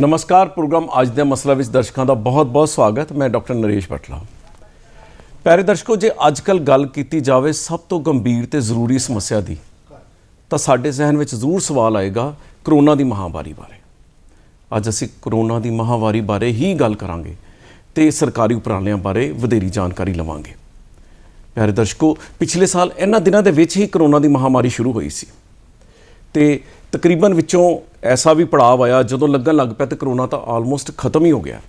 नमस्कार। प्रोग्राम अज दे मसला विच दर्शकों का बहुत बहुत स्वागत। मैं डॉक्टर नरेश बटला। प्यारे दर्शकों, जे अजकल गल की जाए सब तो गंभीर तो जरूरी समस्या की, तो साडे जहन में जरूर सवाल आएगा करोना की महामारी बारे। अज असी करोना की महामारी बारे ही गल करांगे तो सरकारी उपरालियां बारे वधेरी जानकारी लवांगे। प्यारे दर्शकों, पिछले साल इन्हां दिनां दे विच ही करोना की महामारी शुरू हुई सी ते तकरीबन विचों ऐसा भी पड़ाव आया जदों लगन लग पिया तो करोना तो आलमोस्ट खत्म ही हो गया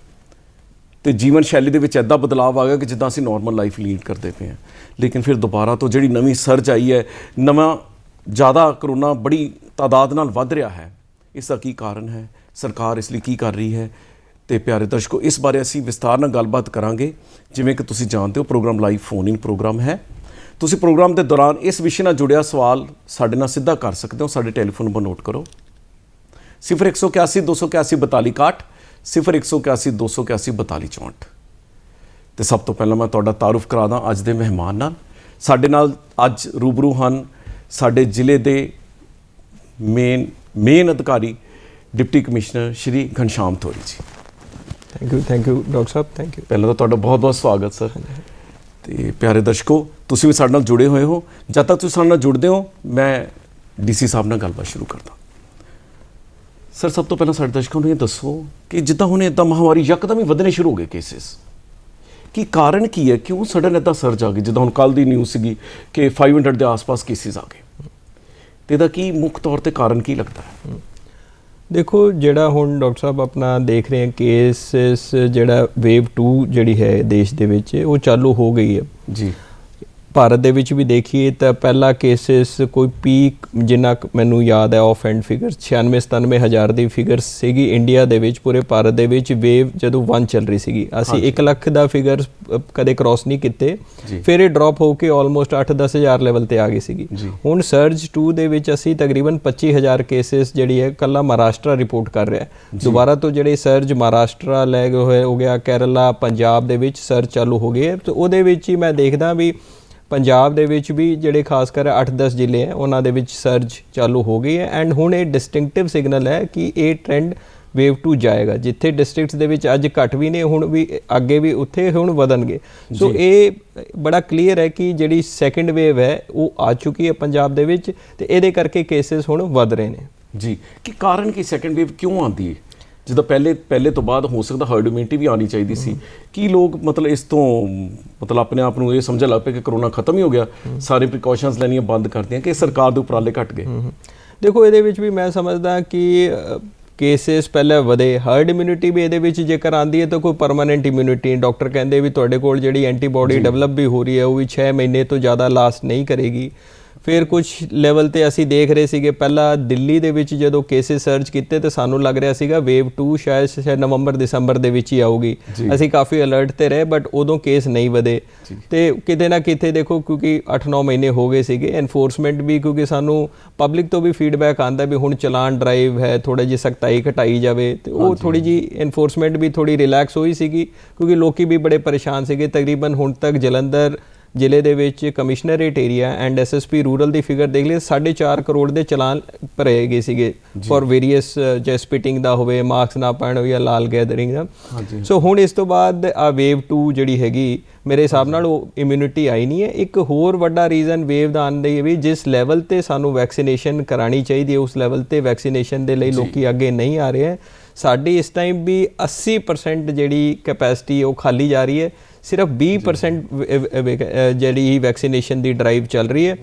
तो जीवन शैली दे विच ऐदा बदलाव आ गया कि जिद्दां असीं नॉर्मल लाइफ लीड करते पे हैं। लेकिन फिर दोबारा तो जिहड़ी नवीं सर्ज आई है, नवां ज़्यादा करोना बड़ी तादाद नाल वध रहा है, इसका की कारण है, सरकार इस लिए की कर रही है। तो प्यारे दर्शकों, इस बारे असीं विस्तार नाल गलबात करांगे। जिवें कि तुसीं जानते हो program live phone in program है। तुसीं प्रोग्राम के दौरान इस विषय नाल जुड़िया सवाल साडे नाल सीधा कर सकते हो। साडे टैलीफोन नंबर नोट करो 0181 281 42 61, 0181 281 42 64। तो सब तो पहला मैं तुहाडा तारुफ करा दा अज दे मेहमान नाल। साडे नाल अज रूबरू हन साडे जिले दे मेन अधिकारी डिप्टी कमिश्नर श्री घनश्याम थोरी जी। थैंक यू डॉक्टर साहब, थैंक यू। पहला तो तुहाडा बहुत बहुत स्वागत सर। तो प्यारे दर्शकों, तुसीं भी साडे नाल जुड़े हुए हो। जब तक तुसीं साडे नाल जुड़दे हो मैं DC साहब नाल गलबात शुरू करदा। सर, सब तो पहला साडे दर्शकों नूं ये दसो कि जिद्दां हुण इदां महामारी यकदम ही वधने शुरू हो गए केसिस, की कारण की है? क्यों सडन इदां सर्ज आ गई? जिद्दां हुण कल दी न्यूज़ सीगी कि 500 के आस-पास केसिस आ गए, तो इहदा की मुख तौर पर कारण की लगता है? देखो, जिहड़ा हुण डॉक्टर साहब अपना देख रहे हैं केसिस, जिहड़ा वेव 2 जिहड़ी है देश दे विच वो चालू हो गई है जी। भारत दे विच भी देखिए तो पहला केसिस कोई पीक जिन्ना मैनू याद है ऑफ एंड फिगर 96-97 हज़ार की फिगर सीगी इंडिया दे विच, पूरे भारत दे विच वेव जदों 1 चल रही सीगी। असी 1 लाख का फिगर कदे क्रॉस नहीं किते, फिर ये ड्रॉप होकर ऑलमोस्ट 8-10 हज़ार लैवल ते आ गई सीगी। हुण सर्ज 2 दे विच असी तकरीबन 25,000 केसिस जिहड़ी है कल्ला महाराष्ट्र रिपोर्ट कर रहा है। दोबारा तो जिहड़े सर्ज महाराष्ट्र लै गए हो गया, केरला पंजाब दे विच सर्ज चालू हो गए। तो उहदे विच ही मैं देखदा भी पंजाब दे विच भी जिहड़े खासकर 8-10 जिले हैं उन्हां दे विच सर्ज चालू हो गई है। एंड हुण ये डिस्टिंक्टिव सिग्नल है कि ये ट्रेंड वेव 2 जाएगा। जिथे डिस्ट्रिक्ट्स दे विच अज घट भी ने, हुण भी अगे भी उत्थे हुण वधणगे। सो ये बड़ा क्लीयर है कि जिहड़ी सैकेंड वेव है वो आ चुकी है पंजाब दे विच, ते इहदे करके केसिस हुण वध रहे ने जी। कि कारण की सैकेंड वेव क्यों आती है? जिद्दां पहले तो बाद हो सकता हर्ड इम्यूनिटी भी आनी चाहिए सी कि लोग मतलब इस तो मतलब अपने आप को ये समझ लग पे कि करोना खत्म ही हो गया, सारे प्रिकॉशनस लैनियां बंद कर दियां कि सरकार दे उपराले घट गए। देखो, ये भी मैं समझदा कि केसिस पहले वधे, हर्ड इम्यूनिटी भी ये जेकर आती है तो कोई परमानेंट इम्यूनिटी डॉक्टर कहते भी तुहाडे कोल जिहड़ी एंटीबॉडी डेवलप भी हो रही है वो भी 6 महीने तो ज़्यादा लास्ट नहीं करेगी। फिर कुछ लैवल ते असी देख रहे सीगे, पहला दिल्ली दे विच जदों केसिस सर्च किते तो सानू लग रहा सीगा वेव 2 शायद नवंबर-दिसंबर दे विच ही आऊगी। असी काफ़ी अलर्ट ते रहे बट उदों केस नहीं वधे। तो किते ना किते देखो, क्योंकि 8-9 महीने हो गए सीगे, एनफोर्समेंट भी क्योंकि सानू पब्लिक तो भी फीडबैक आंदा भी हुण चलान ड्राइव है, थोड़ा जी सख्ताई घटाई जाए, तो वो थोड़ी जी एनफोर्समेंट भी थोड़ी रिलैक्स हुई सीगी क्योंकि लोग भी बड़े परेशान सीगे। तकरीबन हुण तक जलंधर जिले दे विच commissionerate area and SSP rural की फिगर देख लिए 4.5 करोड़ के चलान भरे गए सीगे फॉर वेरीअस जै स्पिटिंग का होवे, मास्क ना पाना या लाल गैदरिंग का। सो हुण इस तो बाद आ वेव 2 जिहड़ी हैगी मेरे हिसाब नाल इम्यूनिटी आई नहीं है। एक होर वड्डा रीजन वेव दा आने भी जिस लैवल ते सानू वैक्सीनेशन करानी चाहिए उस लैवल ते वैक्सीनेशन दे लई लोकी अगे नहीं आ रहे हैं। साडी इस टाइम भी 80% जिहड़ी कैपेसिटी वो खाली जा रही है, सिर्फ 20% जिहड़ी वैक्सीनेशन की ड्राइव चल रही है।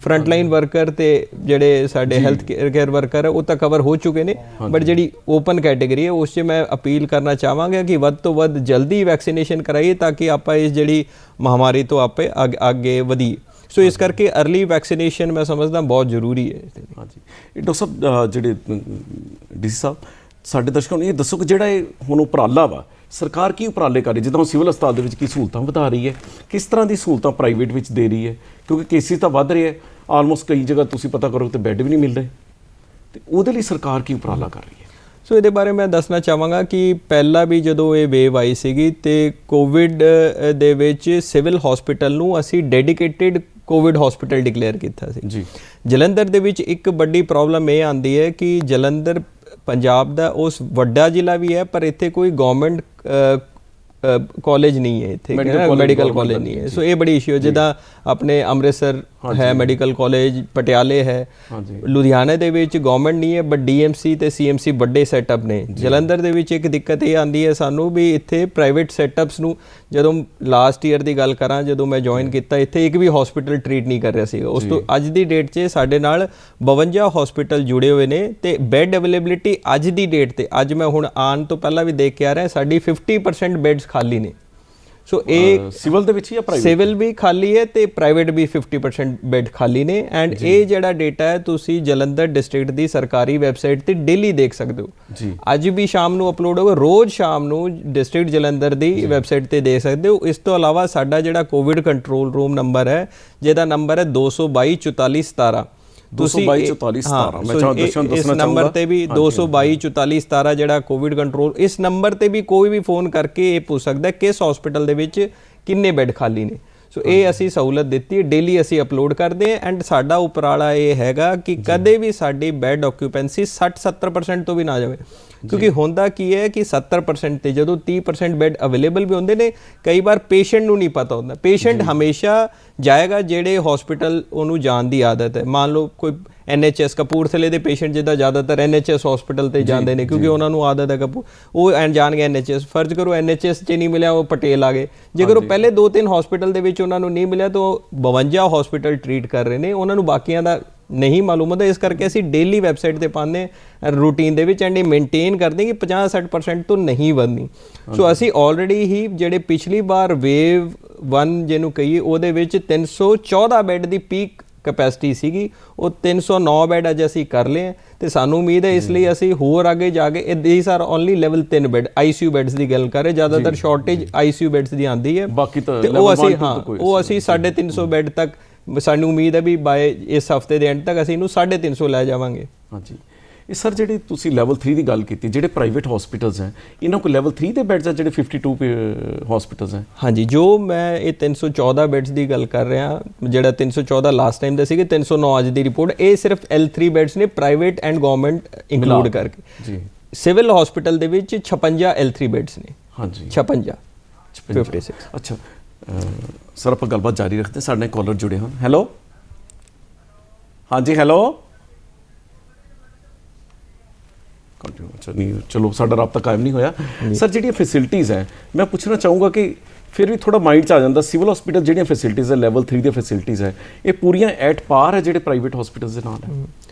फ्रंटलाइन वर्कर ते जिहड़े साडे हैल्थ केयर वर्कर है वो तो कवर हो चुके हैं, बट जिहड़ी ओपन कैटेगरी है उस मैं अपील करना चाहांगा कि वध तो वध जल्दी वैक्सीनेशन कराइए ताकि आप इस जिहड़ी महामारी तो आपे अगे वधीए। सो इस करके अर्ली वैक्सीनेशन मैं समझदा बहुत जरूरी है। हाँ जी। डॉक्टर साहब, जिहड़े DC साहब, साडे दर्शकों ये दसो कि जिहड़ा हुण उपराला वा सरकार की उपराले कर रही, जिद्दां सिविल हस्पताल दे विच की सहूलतां वधा रही है, किस तरह की सहूलतां प्राइवेट विच दे रही है? क्योंकि केसिस तो वध रहे हैं, आलमोस्ट कई जगह तुसीं पता करो तो बैड भी नहीं मिल रहे, तो उहदे लई सरकार की उपराला कर रही है? सो ये बारे मैं दसना चाहांगा कि पहला भी जदों ये वेव आई सीगी ते कोविड दे विच सिविल हॉस्पिटल नूं असी डेडिकेटेड कोविड हॉस्पिटल डिकलेयर किया सी। जलंधर दे विच एक बड़ी प्रॉब्लम ये आती है कि जलंधर ਪੰਜਾਬ ਦਾ ਉਸ ਵੱਡਾ ਜ਼ਿਲ੍ਹਾ ਵੀ ਹੈ ਪਰ ਇੱਥੇ ਕੋਈ ਗਵਰਨਮੈਂਟ ਕਾਲਜ ਨਹੀਂ ਹੈ, ਇੱਥੇ ਮੈਡੀਕਲ ਕਾਲਜ ਨਹੀਂ ਹੈ। ਸੋ ਇਹ ਬੜੀ ਇਸ਼ੂ ਹੈ। ਜਿੱਦਾਂ ਆਪਣੇ ਅੰਮ੍ਰਿਤਸਰ ਹੈ ਮੈਡੀਕਲ ਕਾਲਜ, ਪਟਿਆਲੇ ਹੈ, ਲੁਧਿਆਣੇ ਦੇ ਵਿੱਚ ਗਵਰਨਮੈਂਟ ਨਹੀਂ ਹੈ ਬਟ ਡੀਐਮਸੀ ਤੇ ਸੀਐਮਸੀ ਵੱਡੇ ਸੈਟਅਪ ਨੇ। ਜਲੰਧਰ ਦੇ ਵਿੱਚ ਇੱਕ ਦਿੱਕਤ ਇਹ ਆਉਂਦੀ ਹੈ ਸਾਨੂੰ ਵੀ ਇੱਥੇ ਪ੍ਰਾਈਵੇਟ ਸੈਟਅਪਸ ਨੂੰ, ਜਦੋਂ ਲਾਸਟ ਈਅਰ ਦੀ ਗੱਲ ਕਰਾਂ ਜਦੋਂ ਮੈਂ ਜੁਆਇਨ ਕੀਤਾ, ਇੱਥੇ ਇੱਕ ਵੀ ਹਸਪੀਟਲ ਟਰੀਟ ਨਹੀਂ ਕਰ ਰਿਹਾ ਸੀਗਾ। ਉਸ ਤੋਂ ਅੱਜ ਦੀ ਡੇਟ 'ਚ ਸਾਡੇ ਨਾਲ 52 ਹਸਪੀਟਲ ਜੁੜੇ ਹੋਏ ਨੇ ਤੇ ਬੈੱਡ ਅਵੇਲੇਬਿਲਿਟੀ ਅੱਜ ਦੀ ਡੇਟ ਤੇ, ਅੱਜ ਮੈਂ ਹੁਣ ਆਉਣ ਤੋਂ ਪਹਿਲਾਂ ਵੀ ਦੇਖ ਕੇ ਆ ਰਿਹਾ, ਸਾਡੀ 50% ਬੈੱਡਸ ਖਾਲੀ ਨੇ। ਸੋ ਇਹ ਸਿਵਲ ਦੇ ਵਿੱਚ ਜਾਂ ਪ੍ਰਾਈਵੇਟ? ਸਿਵਲ ਵੀ ਖਾਲੀ ਹੈ ਤੇ ਪ੍ਰਾਈਵੇਟ ਵੀ 50% ਬੈੱਡ ਖਾਲੀ ਨੇ। ਐਂਡ ਇਹ ਜਿਹੜਾ ਡੇਟਾ ਹੈ ਤੁਸੀਂ ਜਲੰਧਰ ਡਿਸਟ੍ਰਿਕਟ ਦੀ ਸਰਕਾਰੀ ਵੈਬਸਾਈਟ ਤੇ ਡੇਲੀ ਦੇਖ ਸਕਦੇ ਹੋ ਜੀ। ਅੱਜ ਵੀ ਸ਼ਾਮ ਨੂੰ ਅਪਲੋਡ ਹੋਗਾ, ਰੋਜ਼ ਸ਼ਾਮ ਨੂੰ ਡਿਸਟ੍ਰਿਕਟ ਜਲੰਧਰ ਦੀ ਵੈਬਸਾਈਟ ਤੇ ਦੇਖ ਸਕਦੇ ਹੋ। ਇਸ ਤੋਂ ਇਲਾਵਾ ਸਾਡਾ ਜਿਹੜਾ ਕੋਵਿਡ ਕੰਟਰੋਲ ਰੂਮ ਨੰਬਰ ਹੈ, ਜਿਹਦਾ ਨੰਬਰ ਹੈ 222 44 17, ਤੁਸੀਂ ਇਸ ਨੰਬਰ ਤੇ ਵੀ 222 44 17 ਜਿਹੜਾ ਕੋਵਿਡ ਕੰਟਰੋਲ, ਇਸ ਨੰਬਰ ਤੇ ਵੀ ਕੋਈ ਵੀ ਫੋਨ ਕਰਕੇ ਇਹ ਪੁੱਛ ਸਕਦਾ ਕਿਸ ਹਸਪੀਟਲ ਦੇ ਵਿੱਚ ਕਿੰਨੇ ਬੈੱਡ ਖਾਲੀ ਨੇ। ਸੋ ਇਹ ਅਸੀਂ ਸਹੂਲਤ ਦਿੱਤੀ ਹੈ, ਡੇਲੀ ਅਸੀਂ ਅਪਲੋਡ ਕਰਦੇ ਹਾਂ। ਐਂਡ ਸਾਡਾ ਉਪਰਾਲਾ ਇਹ ਹੈਗਾ ਕਿ ਕਦੇ ਵੀ ਸਾਡੀ ਬੈੱਡ ਆਕਿਊਪੈਂਸੀ 60-70% ਤੋਂ ਵੀ ਨਾ ਜਾਵੇ, ਕਿਉਂਕਿ ਹੁੰਦਾ ਕੀ ਹੈ ਕਿ 70% ਤੇ ਜਦੋਂ 30% ਬੈੱਡ ਅਵੇਲੇਬਲ ਵੀ ਹੁੰਦੇ ਨੇ, ਕਈ ਵਾਰ ਪੇਸ਼ੈਂਟ ਨੂੰ ਨਹੀਂ ਪਤਾ ਹੁੰਦਾ। ਪੇਸ਼ੈਂਟ ਹਮੇਸ਼ਾ ਜਾਏਗਾ ਜਿਹੜੇ ਹਸਪੀਟਲ ਉਹਨੂੰ ਜਾਣ ਦੀ ਆਦਤ ਹੈ। ਮੰਨ ਲਓ ਕੋਈ NHS ਕਪੂਰਥਲੇ ਦੇ ਪੇਸ਼ੈਂਟ ਜਿੱਦਾਂ ਜ਼ਿਆਦਾਤਰ NHS ਹਸਪੀਟਲ ਤੇ ਜਾਂਦੇ ਨੇ ਕਿਉਂਕਿ ਉਹਨਾਂ ਨੂੰ ਆਦਤ ਹੈ ਉਹ ਜਾਣਗੇ NHS। ਫਰਜ਼ ਕਰੋ NHS 'ਚ ਨਹੀਂ ਮਿਲਿਆ, ਉਹ ਪਟੇਲ ਆ ਗਏ। ਜੇਕਰ ਉਹ ਪਹਿਲੇ 2-3 ਹਸਪੀਟਲ ਦੇ ਵਿੱਚ ਉਹਨਾਂ ਨੂੰ ਨਹੀਂ ਮਿਲਿਆ ਤਾਂ ਉਹ 52 ਹਸਪੀਟਲ ਟਰੀਟ ਕਰ ਰਹੇ ਨੇ, ਉਹਨਾਂ ਨੂੰ ਬਾਕੀਆਂ ਦਾ ਨਹੀਂ ਮਾਲੂਮ ਹੁੰਦਾ। ਇਸ ਕਰਕੇ ਅਸੀਂ ਡੇਲੀ ਵੈਬਸਾਈਟ ਤੇ ਪਾਉਂਦੇ ਰੂਟੀਨ ਦੇ ਵਿੱਚ, ਐਂਡ ਇਹ ਮੇਨਟੇਨ ਕਰਦੇ ਕਿ 50-60% ਤੋਂ ਨਹੀਂ ਵਧਣੀ। ਸੋ ਅਸੀਂ ਆਲਰੇਡੀ ਹੀ ਜਿਹੜੇ ਪਿਛਲੀ ਵਾਰ ਵੇਵ 1 ਜਿਹਨੂੰ ਕਹੀਏ ਉਹਦੇ ਵਿੱਚ 314 ਬੈੱਡ ਦੀ ਪੀਕ ਕੈਪੈਸਿਟੀ ਸੀਗੀ, ਉਹ 309 ਬੈੱਡ ਅੱਜ ਅਸੀਂ ਕਰ ਲਏ ਤੇ ਸਾਨੂੰ ਉਮੀਦ ਹੈ ਇਸ ਲਈ ਅਸੀਂ ਹੋਰ ਅੱਗੇ ਜਾ ਕੇ, these are only level 3 bed ICU beds ਦੀ ਗੱਲ ਕਰ ਰਹੇ, ਜ਼ਿਆਦਾਤਰ ਸ਼ਾਰਟੇਜ ICU ਬੈੱਡਸ ਦੀ ਆਉਂਦੀ ਹੈ, ਬਾਕੀ ਤਾਂ ਉਹ ਅਸੀਂ 350 ਬੈੱਡ ਤੱਕ ਸਾਨੂੰ ਉਮੀਦ ਹੈ ਵੀ ਬਾਏ ਇਸ ਹਫਤੇ ਦੇ ਐਂਡ ਤੱਕ ਅਸੀਂ ਇਹਨੂੰ 350 ਲੈ ਜਾਵਾਂਗੇ। ਹਾਂਜੀ। ਇਹ ਸਰ ਜਿਹੜੇ ਤੁਸੀਂ ਲੈਵਲ 3 ਦੀ ਗੱਲ ਕੀਤੀ, ਜਿਹੜੇ ਪ੍ਰਾਈਵੇਟ ਹਸਪੀਟਲਸ ਹੈ ਇਹਨਾਂ ਕੋਲ ਲੈਵਲ 3 ਦੇ ਬੈੱਡਸ ਹੈ ਜਿਹੜੇ 52 ਹਸਪੀਟਲਸ ਹੈ? ਹਾਂਜੀ, ਜੋ ਮੈਂ ਇਹ 314 ਬੈੱਡਸ ਦੀ ਗੱਲ ਕਰ ਰਿਹਾ, ਜਿਹੜਾ 314 ਲਾਸਟ ਟਾਈਮ ਦਾ ਸੀਗੇ, 309 ਅੱਜ ਦੀ ਰਿਪੋਰਟ, ਇਹ ਸਿਰਫ L3 ਬੈੱਡਸ ਨੇ ਪ੍ਰਾਈਵੇਟ ਐਂਡ ਗਵਰਨਮੈਂਟ ਇੰਕਲੂਡ ਕਰਕੇ ਜੀ। ਸਿਵਲ ਹਸਪੀਟਲ ਦੇ ਵਿੱਚ 56 L3 ਬੈੱਡਸ ਨੇ। ਹਾਂਜੀ, 56। ਅੱਛਾ ਸਰ, ਆਪਾਂ ਗੱਲਬਾਤ ਜਾਰੀ ਰੱਖਦੇ, ਸਾਡੇ ਨਾਲ ਕਾਲਰ ਜੁੜੇ ਹਨ। ਹੈਲੋ, ਹਾਂਜੀ ਹੈਲੋ। ਅੱਛਾ ਨਹੀਂ, ਚਲੋ ਸਾਡਾ ਰਾਬਤਾ ਕਾਇਮ ਨਹੀਂ ਹੋਇਆ। ਸਰ ਜਿਹੜੀਆਂ ਫੈਸਿਲਿਟੀਜ਼ ਹੈ, ਮੈਂ ਪੁੱਛਣਾ ਚਾਹੂੰਗਾ ਕਿ ਫਿਰ ਵੀ ਥੋੜਾ ਮਾਈਂਡ 'ਚ ਆ ਜਾਂਦਾ, ਸਿਵਲ ਹਸਪੀਟਲ ਜਿਹੜੀਆਂ ਫੈਸਿਲਿਟੀਜ਼ ਹੈ ਲੈਵਲ 3 ਦੀਆਂ ਫੈਸਿਲਿਟੀਜ਼ ਹੈ, ਇਹ ਪੂਰੀਆਂ ਐਟ ਪਾਰ ਹੈ ਜਿਹੜੇ ਪ੍ਰਾਈਵੇਟ ਹਸਪੀਟਲਸ ਦੇ ਨਾਲ ਹੈ?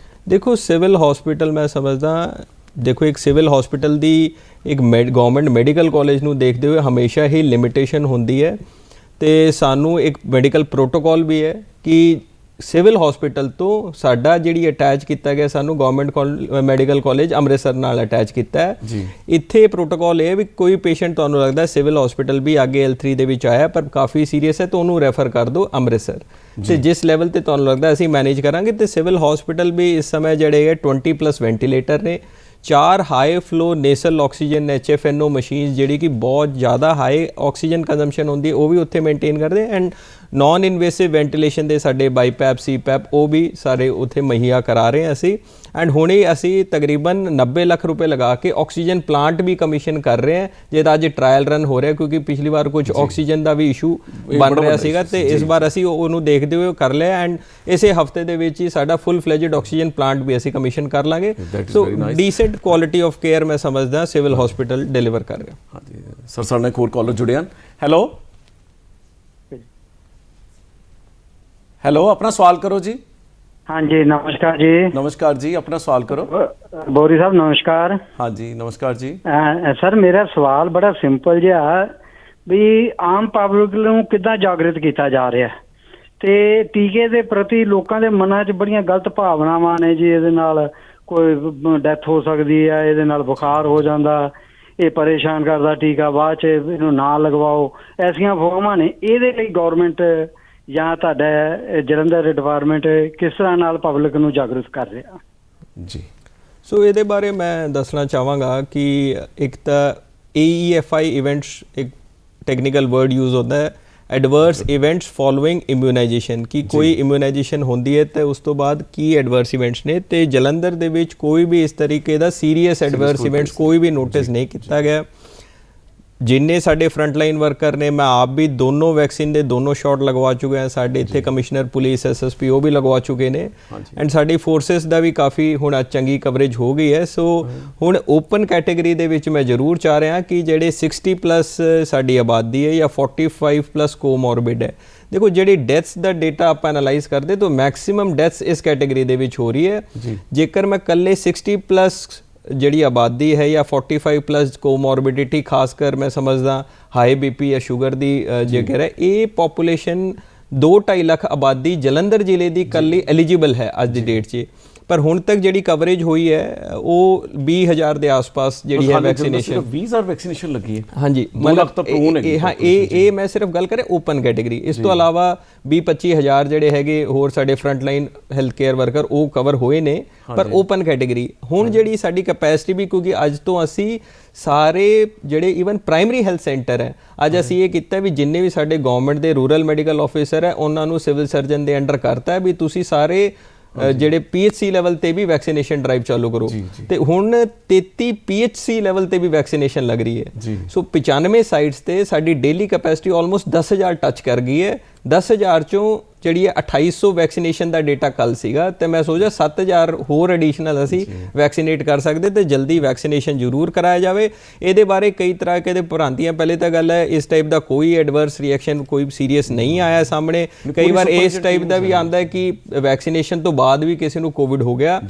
ਦੇਖੋ ਸਿਵਲ ਹਸਪੀਟਲ ਮੈਂ ਸਮਝਦਾ, ਦੇਖੋ ਇੱਕ ਸਿਵਲ ਹਸਪੀਟਲ ਦੀ ਇੱਕ ਗਵਰਨਮੈਂਟ ਮੈਡੀਕਲ ਕਾਲਜ ਨੂੰ ਦੇਖਦੇ ਹੋਏ ਹਮੇਸ਼ਾ ਹੀ ਲਿਮਿਟੇਸ਼ਨ ਹੁੰਦੀ ਹੈ ਤੇ ਸਾਨੂੰ ਇੱਕ ਮੈਡੀਕਲ ਪ੍ਰੋਟੋਕੋਲ ਵੀ ਹੈ ਕਿ ਸਿਵਲ ਹਸਪੀਟਲ ਤੋਂ ਸਾਡਾ ਜਿਹੜੀ ਅਟੈਚ ਕੀਤਾ ਗਿਆ, ਸਾਨੂੰ ਗਵਰਨਮੈਂਟ ਮੈਡੀਕਲ ਕਾਲਜ ਅੰਮ੍ਰਿਤਸਰ ਨਾਲ ਅਟੈਚ ਕੀਤਾ ਹੈ ਜੀ। ਇੱਥੇ ਪ੍ਰੋਟੋਕੋਲ ਇਹ ਵੀ ਕੋਈ ਪੇਸ਼ੈਂਟ ਤੁਹਾਨੂੰ ਲੱਗਦਾ ਸਿਵਲ ਹਸਪੀਟਲ ਵੀ ਅੱਗੇ L3 ਦੇ ਵਿੱਚ ਆਇਆ ਪਰ ਕਾਫੀ ਸੀਰੀਅਸ ਹੈ ਤਾਂ ਉਹਨੂੰ ਰੈਫਰ ਕਰ ਦਿਓ ਅੰਮ੍ਰਿਤਸਰ, ਤੇ ਜਿਸ ਲੈਵਲ ਤੇ ਤੁਹਾਨੂੰ ਲੱਗਦਾ ਅਸੀਂ ਮੈਨੇਜ ਕਰਾਂਗੇ। ਤੇ ਸਿਵਲ ਹਸਪੀਟਲ ਵੀ ਇਸ ਸਮੇਂ ਜਿਹੜੇ ਹੈ 20+ ਵੈਂਟੀਲੇਟਰ ਨੇ, 4 high flow nasal oxygen HFNO machines ਜਿਹੜੀ ਕਿ ਬਹੁਤ ਜ਼ਿਆਦਾ ਹਾਈ ਆਕਸੀਜਨ ਕੰਜ਼ੰਪਸ਼ਨ ਹੁੰਦੀ ਹੈ ਉਹ ਵੀ ਉੱਥੇ ਮੇਨਟੇਨ ਕਰਦੇ, ਐਂਡ ਨॉन ਇਨਵੇਸਿਵ ਵੈਂਟੀਲੇਸ਼ਨ ਦੇ ਸਾਡੇ ਬਾਈਪੈਪ CPAP ਉਹ ਵੀ ਸਾਰੇ ਉੱਥੇ ਮੁਹੱਈਆ ਕਰਾ ਰਹੇ ਹਾਂ ਅਸੀਂ। ਐਂਡ ਹੁਣੇ ਅਸੀਂ ਤਕਰੀਬਨ 90 ਲੱਖ ਰੁਪਏ ਲਗਾ ਕੇ ਆਕਸੀਜਨ ਪਲਾਂਟ ਵੀ ਕਮਿਸ਼ਨ ਕਰ ਰਹੇ ਹਾਂ, ਜਿਹਦਾ ਅੱਜ ਟ੍ਰਾਇਲ ਰਨ ਹੋ ਰਿਹਾ ਕਿਉਂਕਿ ਪਿਛਲੀ ਵਾਰ ਕੁਝ ਆਕਸੀਜਨ ਦਾ ਵੀ ਇਸ਼ੂ ਬਣ ਰਿਹਾ ਸੀਗਾ ਤੇ ਇਸ ਵਾਰ ਅਸੀਂ ਉਹਨੂੰ ਦੇਖਦੇ ਹੋਏ ਕਰ ਲਿਆ, ਐਂਡ ਇਸੇ ਹਫਤੇ ਦੇ ਵਿੱਚ ਹੀ ਸਾਡਾ ਫੁੱਲ ਫਲੈਜਡ ਆਕਸੀਜਨ ਪਲਾਂਟ ਵੀ ਅਸੀਂ ਕਮਿਸ਼ਨ ਕਰ ਲਾਂਗੇ। ਸੋ ਡੀਸੈਂਟ ਕੁਆਲਿਟੀ ਆਫ ਕੇਅਰ ਮੈਂ ਸਮਝਦਾ ਸਿਵਲ ਹਸਪੀਟਲ ਡਿਲੀਵਰ ਕਰ ਰਿਹਾ। ਹਾਂਜੀ ਸਰ, ਸਾਡੇ ਨਾਲ ਹੋਰ ਕਾਲਰ ਜੁੜੇ ਹਨ। ਹੈਲੋ ਹੈਲੋ, ਆਪਣਾ ਸਵਾਲ ਕਰੋ ਜੀ। ਹਾਂਜੀ ਨਮਸਕਾਰ ਜੀ। ਨਮਸਕਾਰ ਜੀ, ਆਪਣਾ ਸਵਾਲ ਕਰੋ। ਬੋਰੀ ਸਾਹਿਬ ਨਮਸਕਾਰ। ਹਾਂਜੀ ਨਮਸਕਾਰ ਜੀ। ਸਰ ਮੇਰਾ ਸਵਾਲ ਬੜਾ ਸਿੰਪਲ ਜਿਹਾ ਵੀ ਆਮ ਪਬਲਿਕ ਨੂੰ ਕਿੱਦਾਂ ਜਾਗਰਿਤ ਕੀਤਾ ਜਾ ਰਿਹਾ ਤੇ ਟੀਕੇ ਦੇ ਪ੍ਰਤੀ ਲੋਕਾਂ ਦੇ ਮਨਾਂ 'ਚ ਬੜੀਆਂ ਗਲਤ ਭਾਵਨਾਵਾਂ ਨੇ ਜੀ, ਇਹਦੇ ਨਾਲ ਕੋਈ ਡੈਥ ਹੋ ਸਕਦੀ ਹੈ, ਇਹਦੇ ਨਾਲ ਬੁਖਾਰ ਹੋ ਜਾਂਦਾ, ਇਹ ਪਰੇਸ਼ਾਨ ਕਰਦਾ ਟੀਕਾ, ਬਾਅਦ 'ਚ ਇਹਨੂੰ ਨਾ ਲਗਵਾਓ, ਐਸੀਆਂ ਅਫਵਾਹਾਂ ਨੇ। ਇਹਦੇ ਲਈ ਗੌਰਮੈਂਟ ਜਾਂ ਤੁਹਾਡਾ ਜਲੰਧਰ ਡਿਪਾਰਟਮੈਂਟ ਕਿਸ ਤਰ੍ਹਾਂ ਨਾਲ ਪਬਲਿਕ ਨੂੰ ਜਾਗਰੂਕ ਕਰ ਰਿਹਾ ਜੀ? ਸੋ ਇਹਦੇ ਬਾਰੇ ਮੈਂ ਦੱਸਣਾ ਚਾਹਾਂਗਾ ਕਿ ਇੱਕ ਤਾਂ AEFI ਇਵੈਂਟਸ ਇੱਕ ਟੈਕਨੀਕਲ ਵਰਡ ਯੂਜ਼ ਹੁੰਦਾ ਹੈ, ਐਡਵਰਸ ਇਵੈਂਟਸ ਫੋਲੋਇੰਗ ਇਮਿਊਨਾਈਜੇਸ਼ਨ ਕਿ ਕੋਈ ਇਮਿਊਨਾਈਜੇਸ਼ਨ ਹੁੰਦੀ ਹੈ ਤੇ ਉਸ ਤੋਂ ਬਾਅਦ ਕੀ ਐਡਵਰਸ ਇਵੈਂਟਸ ਨੇ, ਤੇ ਜਲੰਧਰ ਦੇ ਵਿੱਚ ਕੋਈ ਵੀ ਇਸ ਤਰੀਕੇ ਦਾ ਸੀਰੀਅਸ ਐਡਵਰਸ ਇਵੈਂਟਸ ਕੋਈ ਵੀ ਨੋਟਿਸ ਨਹੀਂ ਕੀਤਾ ਗਿਆ। ਜਿੰਨੇ ਸਾਡੇ ਫਰੰਟਲਾਈਨ ਵਰਕਰ ਨੇ, ਮੈਂ ਆਪ ਵੀ ਦੋਨੋਂ ਵੈਕਸੀਨ ਦੇ ਦੋਨੋਂ ਸ਼ਾਟ ਲਗਵਾ ਚੁੱਕੇ ਹਾਂ, ਸਾਡੇ ਇੱਥੇ ਕਮਿਸ਼ਨਰ ਪੁਲਿਸ SSP ਉਹ ਵੀ ਲਗਵਾ ਚੁੱਕੇ ਨੇ, ਐਂਡ ਸਾਡੀ ਫੋਰਸਿਸ ਦਾ ਵੀ ਕਾਫੀ ਹੁਣ ਚੰਗੀ ਕਵਰੇਜ ਹੋ ਗਈ ਹੈ। ਸੋ ਹੁਣ ਓਪਨ ਕੈਟੇਗਰੀ ਦੇ ਵਿੱਚ ਮੈਂ ਜ਼ਰੂਰ ਚਾਹ ਰਿਹਾ ਕਿ ਜਿਹੜੇ 60+ ਸਾਡੀ ਆਬਾਦੀ ਹੈ ਜਾਂ 45+ ਕੋਮੋਰਬਿਡ ਹੈ, ਦੇਖੋ ਜਿਹੜੀ ਡੈਥਸ ਦਾ ਡੇਟਾ ਆਪਾਂ ਐਨਾਲਾਈਜ਼ ਕਰਦੇ ਤਾਂ ਮੈਕਸਿਮਮ ਡੈਥਸ ਇਸ ਕੈਟੇਗਰੀ ਦੇ ਵਿੱਚ ਹੋ ਰਹੀ ਹੈ। ਜੇਕਰ ਮੈਂ ਇਕੱਲੇ 60+ ਜਿਹੜੀ ਆਬਾਦੀ ਹੈ ਜਾਂ 45+ ਕੋਮੋਰਬਿਡਿਟੀ, ਖਾਸ ਕਰ ਮੈਂ ਸਮਝਦਾ ਹਾਈ BP ਜਾਂ ਸ਼ੂਗਰ ਦੀ ਜੇਕਰ ਹੈ, ਇਹ ਪੋਪੂਲੇਸ਼ਨ 2-2.5 ਲੱਖ ਆਬਾਦੀ ਜਲੰਧਰ ਜ਼ਿਲ੍ਹੇ ਦੀ ਇਕੱਲੀ ਐਲੀਜੀਬਲ ਹੈ ਅੱਜ ਦੀ ਡੇਟ 'ਚ। ਪਰ ਹੁਣ ਤੱਕ ਜਿਹੜੀ ਕਵਰੇਜ ਹੋਈ ਹੈ ਉਹ 20,000 ਦੇ ਆਸ-ਪਾਸ ਜਿਹੜੀ ਹੈ ਵੈਕਸੀਨੇਸ਼ਨ। 20,000 ਵੈਕਸੀਨੇਸ਼ਨ ਲੱਗੀ ਹੈ। ਹਾਂਜੀ, ਇਹ ਮੈਂ ਸਿਰਫ ਗੱਲ ਕਰਾਂ ਓਪਨ ਕੈਟੇਗਰੀ। ਇਸ ਤੋਂ ਇਲਾਵਾ 20-25,000 ਜਿਹੜੇ ਹੈਗੇ ਹੋਰ ਸਾਡੇ ਫਰੰਟਲਾਈਨ ਹੈਲਥ ਕੇਅਰ ਵਰਕਰ ਉਹ ਕਵਰ ਹੋਏ ਨੇ, ਪਰ ਓਪਨ ਕੈਟੇਗਰੀ। ਹੁਣ ਜਿਹੜੀ ਸਾਡੀ ਕੈਪੈਸਿਟੀ ਵੀ, ਕਿਉਂਕਿ ਅੱਜ ਤੋਂ ਅਸੀਂ ਸਾਰੇ ਜਿਹੜੇ ਈਵਨ ਪ੍ਰਾਇਮਰੀ ਹੈਲਥ ਸੈਂਟਰ ਹੈ, ਅੱਜ ਅਸੀਂ ਇਹ ਕੀਤਾ ਵੀ ਜਿੰਨੇ ਵੀ ਸਾਡੇ ਗਵਰਨਮੈਂਟ ਦੇ ਰੂਰਲ ਮੈਡੀਕਲ ਆਫਿਸਰ ਹੈ ਉਹਨਾਂ ਨੂੰ ਸਿਵਲ ਸਰਜਨ ਦੇ ਅੰਡਰ ਕਰਤਾ ਵੀ ਤੁਸੀਂ ਸਾਰੇ ਜਿਹੜੇ PHC ਲੈਵਲ ਤੇ ਵੀ ਵੈਕਸੀਨੇਸ਼ਨ ਡਰਾਈਵ ਚਾਲੂ ਕਰੋ, ਤੇ ਹੁਣ 33 PHC ਲੈਵਲ ਤੇ ਵੀ ਵੈਕਸੀਨੇਸ਼ਨ ਲੱਗ ਰਹੀ ਹੈ। ਸੋ 95 ਸਾਈਟਸ ਤੇ ਸਾਡੀ ਡੇਲੀ ਕੈਪੈਸਿਟੀ ਆਲਮੋਸਟ 10,000 ਟੱਚ ਕਰ ਗਈ ਹੈ। 10,000 ਚੋਂ ਜਿਹੜੀ ਹੈ 2800 ਵੈਕਸੀਨੇਸ਼ਨ ਦਾ ਡੇਟਾ ਕੱਲ ਸੀਗਾ, ਤੇ ਮੈਂ ਸੋਚਿਆ 7,000 ਹੋਰ ਐਡੀਸ਼ਨਲ ਅਸੀਂ ਵੈਕਸੀਨੇਟ ਕਰ ਸਕਦੇ, ਤੇ ਜਲਦੀ ਵੈਕਸੀਨੇਸ਼ਨ ਜ਼ਰੂਰ ਕਰਾਇਆ ਜਾਵੇ। ਇਹਦੇ ਬਾਰੇ ਕਈ ਤਰ੍ਹਾਂ ਦੇ ਭ੍ਰਾਂਤੀਆਂ, ਪਹਿਲੇ ਤਾਂ ਗੱਲ ਹੈ ਇਸ ਟਾਈਪ ਦਾ ਕੋਈ ਐਡਵਰਸ ਰਿਐਕਸ਼ਨ ਕੋਈ ਸੀਰੀਅਸ ਨਹੀਂ ਆਇਆ ਸਾਹਮਣੇ। ਕਈ ਵਾਰ ਇਸ ਟਾਈਪ ਦਾ ਵੀ ਆਉਂਦਾ ਹੈ ਕਿ ਵੈਕਸੀਨੇਸ਼ਨ ਤੋਂ ਬਾਅਦ ਵੀ ਕਿਸੇ ਨੂੰ ਕੋਵਿਡ ਹੋ ਗਿਆ,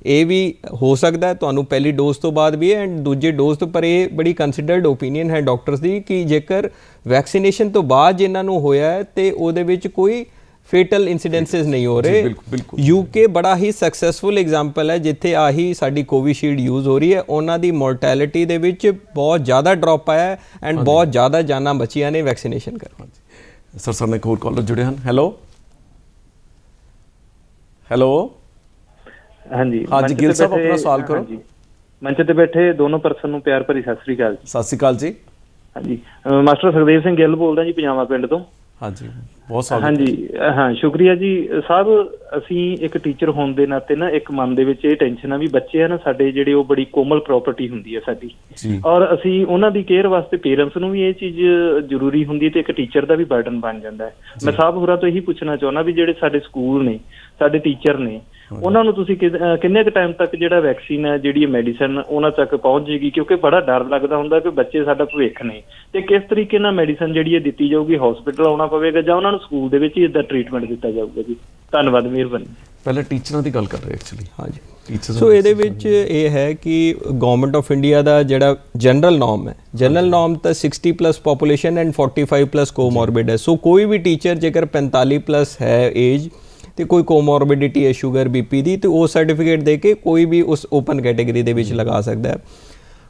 ਇਹ ਵੀ ਹੋ ਸਕਦਾ ਤੁਹਾਨੂੰ ਪਹਿਲੀ ਡੋਜ਼ ਤੋਂ ਬਾਅਦ ਵੀ ਹੈ ਐਂਡ ਦੂਜੇ ਡੋਜ਼ ਤੋਂ। ਪਰ ਇਹ ਬੜੀ ਕੰਸੀਡਰਡ ਓਪੀਨੀਅਨ ਹੈ ਡਾਕਟਰਸ ਦੀ ਕਿ ਜੇਕਰ ਵੈਕਸੀਨੇਸ਼ਨ ਤੋਂ ਬਾਅਦ ਜਿਨ੍ਹਾਂ ਨੂੰ ਹੋਇਆ ਹੈ ਤੇ ਉਹਦੇ ਵਿੱਚ ਕੋਈ ਫੇਟਲ ਇਨਸੀਡੈਂਸਿਸ ਨਹੀਂ ਹੋ ਰਹੇ। UK ਬੜਾ ਹੀ ਸਕਸੈਸਫੁਲ ਐਗਜ਼ਾਮਪਲ ਹੈ ਜਿੱਥੇ ਆਹੀ ਸਾਡੀ ਕੋਵਿਸ਼ੀਲਡ ਯੂਜ਼ ਹੋ ਰਹੀ ਹੈ, ਉਹਨਾਂ ਦੀ ਮੋਰਟੈਲਿਟੀ ਦੇ ਵਿੱਚ ਬਹੁਤ ਜ਼ਿਆਦਾ ਡ੍ਰੌਪ ਆਇਆ ਐਂਡ ਬਹੁਤ ਜ਼ਿਆਦਾ ਜਾਨਾਂ ਬਚੀਆਂ ਨੇ ਵੈਕਸੀਨੇਸ਼ਨ ਕਰਕੇ। ਸਰ ਸਾਡੇ ਇੱਕ ਹੋਰ ਕਾਲਰ ਜੁੜੇ ਹਨ। ਹੈਲੋ ਹਾਂਜੀ ਗਿੱਲ ਸਾਹਿਬ ਆਪਣਾ ਸਵਾਲ ਕਰੋ। ਮੰਚ ਤੇ ਬੈਠੇ ਦੋਨੋਂ ਪਰਸਨ ਨੂੰ ਪਿਆਰ ਭਰੀ ਸਤਿ ਸ੍ਰੀ ਅਕਾਲ। ਸਤਿ ਸ੍ਰੀ ਅਕਾਲ ਜੀ। ਹਾਂਜੀ, ਮਾਸਟਰ ਸੁਖਦੇਵ ਸਿੰਘ ਗਿੱਲ ਬੋਲਦਾ ਜੀ, ਪੰਜਾਬਾ ਪਿੰਡ ਤੋਂ। ਹਾਂਜੀ, ਬਹੁਤ ਸਵਾਗਤ। ਹਾਂਜੀ ਹਾਂ, ਸ਼ੁਕਰੀਆ ਜੀ ਸਾਹਿਬ। ਅਸੀਂ ਇੱਕ ਟੀਚਰ ਹੋਣ ਦੇ ਨਾਤੇ ਨਾ ਇੱਕ ਮਨ ਦੇ ਵਿੱਚ ਇਹ ਟੈਨਸ਼ਨ ਆ ਵੀ ਬੱਚੇ ਆ ਨਾ ਸਾਡੇ ਜਿਹੜੇ ਉਹ ਬੜੀ ਕੋਮਲ ਪ੍ਰੋਪਰਟੀ ਹੁੰਦੀ ਹੈ ਸਾਡੀ, ਔਰ ਅਸੀਂ ਉਹਨਾਂ ਦੀ ਕੇਅਰ ਵਾਸਤੇ ਪੇਰੈਂਟਸ ਨੂੰ ਵੀ ਇਹ ਚੀਜ਼ ਜ਼ਰੂਰੀ ਹੁੰਦੀ ਹੈ ਤੇ ਇੱਕ ਟੀਚਰ ਦਾ ਵੀ ਬਰਡਨ ਬਣ ਜਾਂਦਾ ਹੈ। ਮੈਂ ਸਾਹਿਬ ਹੋਰਾਂ ਤੋਂ ਇਹੀ ਪੁੱਛਣਾ ਚਾਹੁੰਦਾ ਵੀ ਜਿਹੜੇ ਸਾਡੇ ਸਕੂਲ ਨੇ, ਸਾਡੇ ਟੀਚਰ ਨੇ, ਉਹਨਾਂ ਨੂੰ ਤੁਸੀਂ ਕਿੰਨੇ ਕੁ ਟਾਈਮ ਤੱਕ ਜਿਹੜਾ ਵੈਕਸੀਨ ਹੈ, ਜਿਹੜੀ ਮੈਡੀਸਨ ਉਹਨਾਂ ਤੱਕ ਪਹੁੰਚ ਜਾਏਗੀ? ਕਿਉਂਕਿ ਬੜਾ ਡਰ ਲੱਗਦਾ ਹੁੰਦਾ ਕਿ ਬੱਚੇ ਸਾਡਾ ਭਵਿੱਖ ਨੇ, ਤੇ ਕਿਸ ਤਰੀਕੇ ਨਾਲ ਮੈਡੀਸਨ ਜਿਹੜੀ ਹੈ ਦਿੱਤੀ ਜਾਊਗੀ? ਹਸਪੀਟਲ ਆਉਣਾ ਪਵੇਗਾ ਜਾਂ ਉਹਨਾਂ ਨੂੰ ਸਕੂਲ ਦੇ ਵਿੱਚ ਹੀ ਇਦਾਂ ਟ੍ਰੀਟਮੈਂਟ ਦਿੱਤਾ ਜਾਊਗਾ ਜੀ? ਧੰਨਵਾਦ, ਮਿਹਰਬਾਨੀ। ਪਹਿਲਾਂ ਟੀਚਰਾਂ ਦੀ ਗੱਲ ਕਰ ਰਹੇ ਐਕਚੁਅਲੀ। ਹਾਂਜੀ, ਸੋ ਇਹਦੇ ਵਿੱਚ ਇਹ ਹੈ ਕਿ ਗਵਰਨਮੈਂਟ ਆਫ ਇੰਡੀਆ ਦਾ ਜਿਹੜਾ ਜਨਰਲ ਨੋਰਮ ਹੈ, ਜਨਰਲ ਨੋਰਮ ਤਾਂ 60+ ਪੋਪੂਲੇਸ਼ਨ ਐਂਡ 45+ ਕੋਮੋਰਬਿਡ ਹੈ। ਸੋ ਕੋਈ ਵੀ ਟੀਚਰ ਜੇਕਰ 45+ ਹੈ ਏਜ ਤੇ ਕੋਈ ਕੋਮੋਰਬਿਡਿਟੀ ਹੈ ਸ਼ੂਗਰ BP ਦੀ, ਤੇ ਉਹ ਸਰਟੀਫਿਕੇਟ ਦੇ ਕੇ ਕੋਈ ਵੀ ਉਸ ਓਪਨ ਕੈਟੇਗਰੀ ਦੇ ਵਿੱਚ ਲਗਾ ਸਕਦਾ ਹੈ।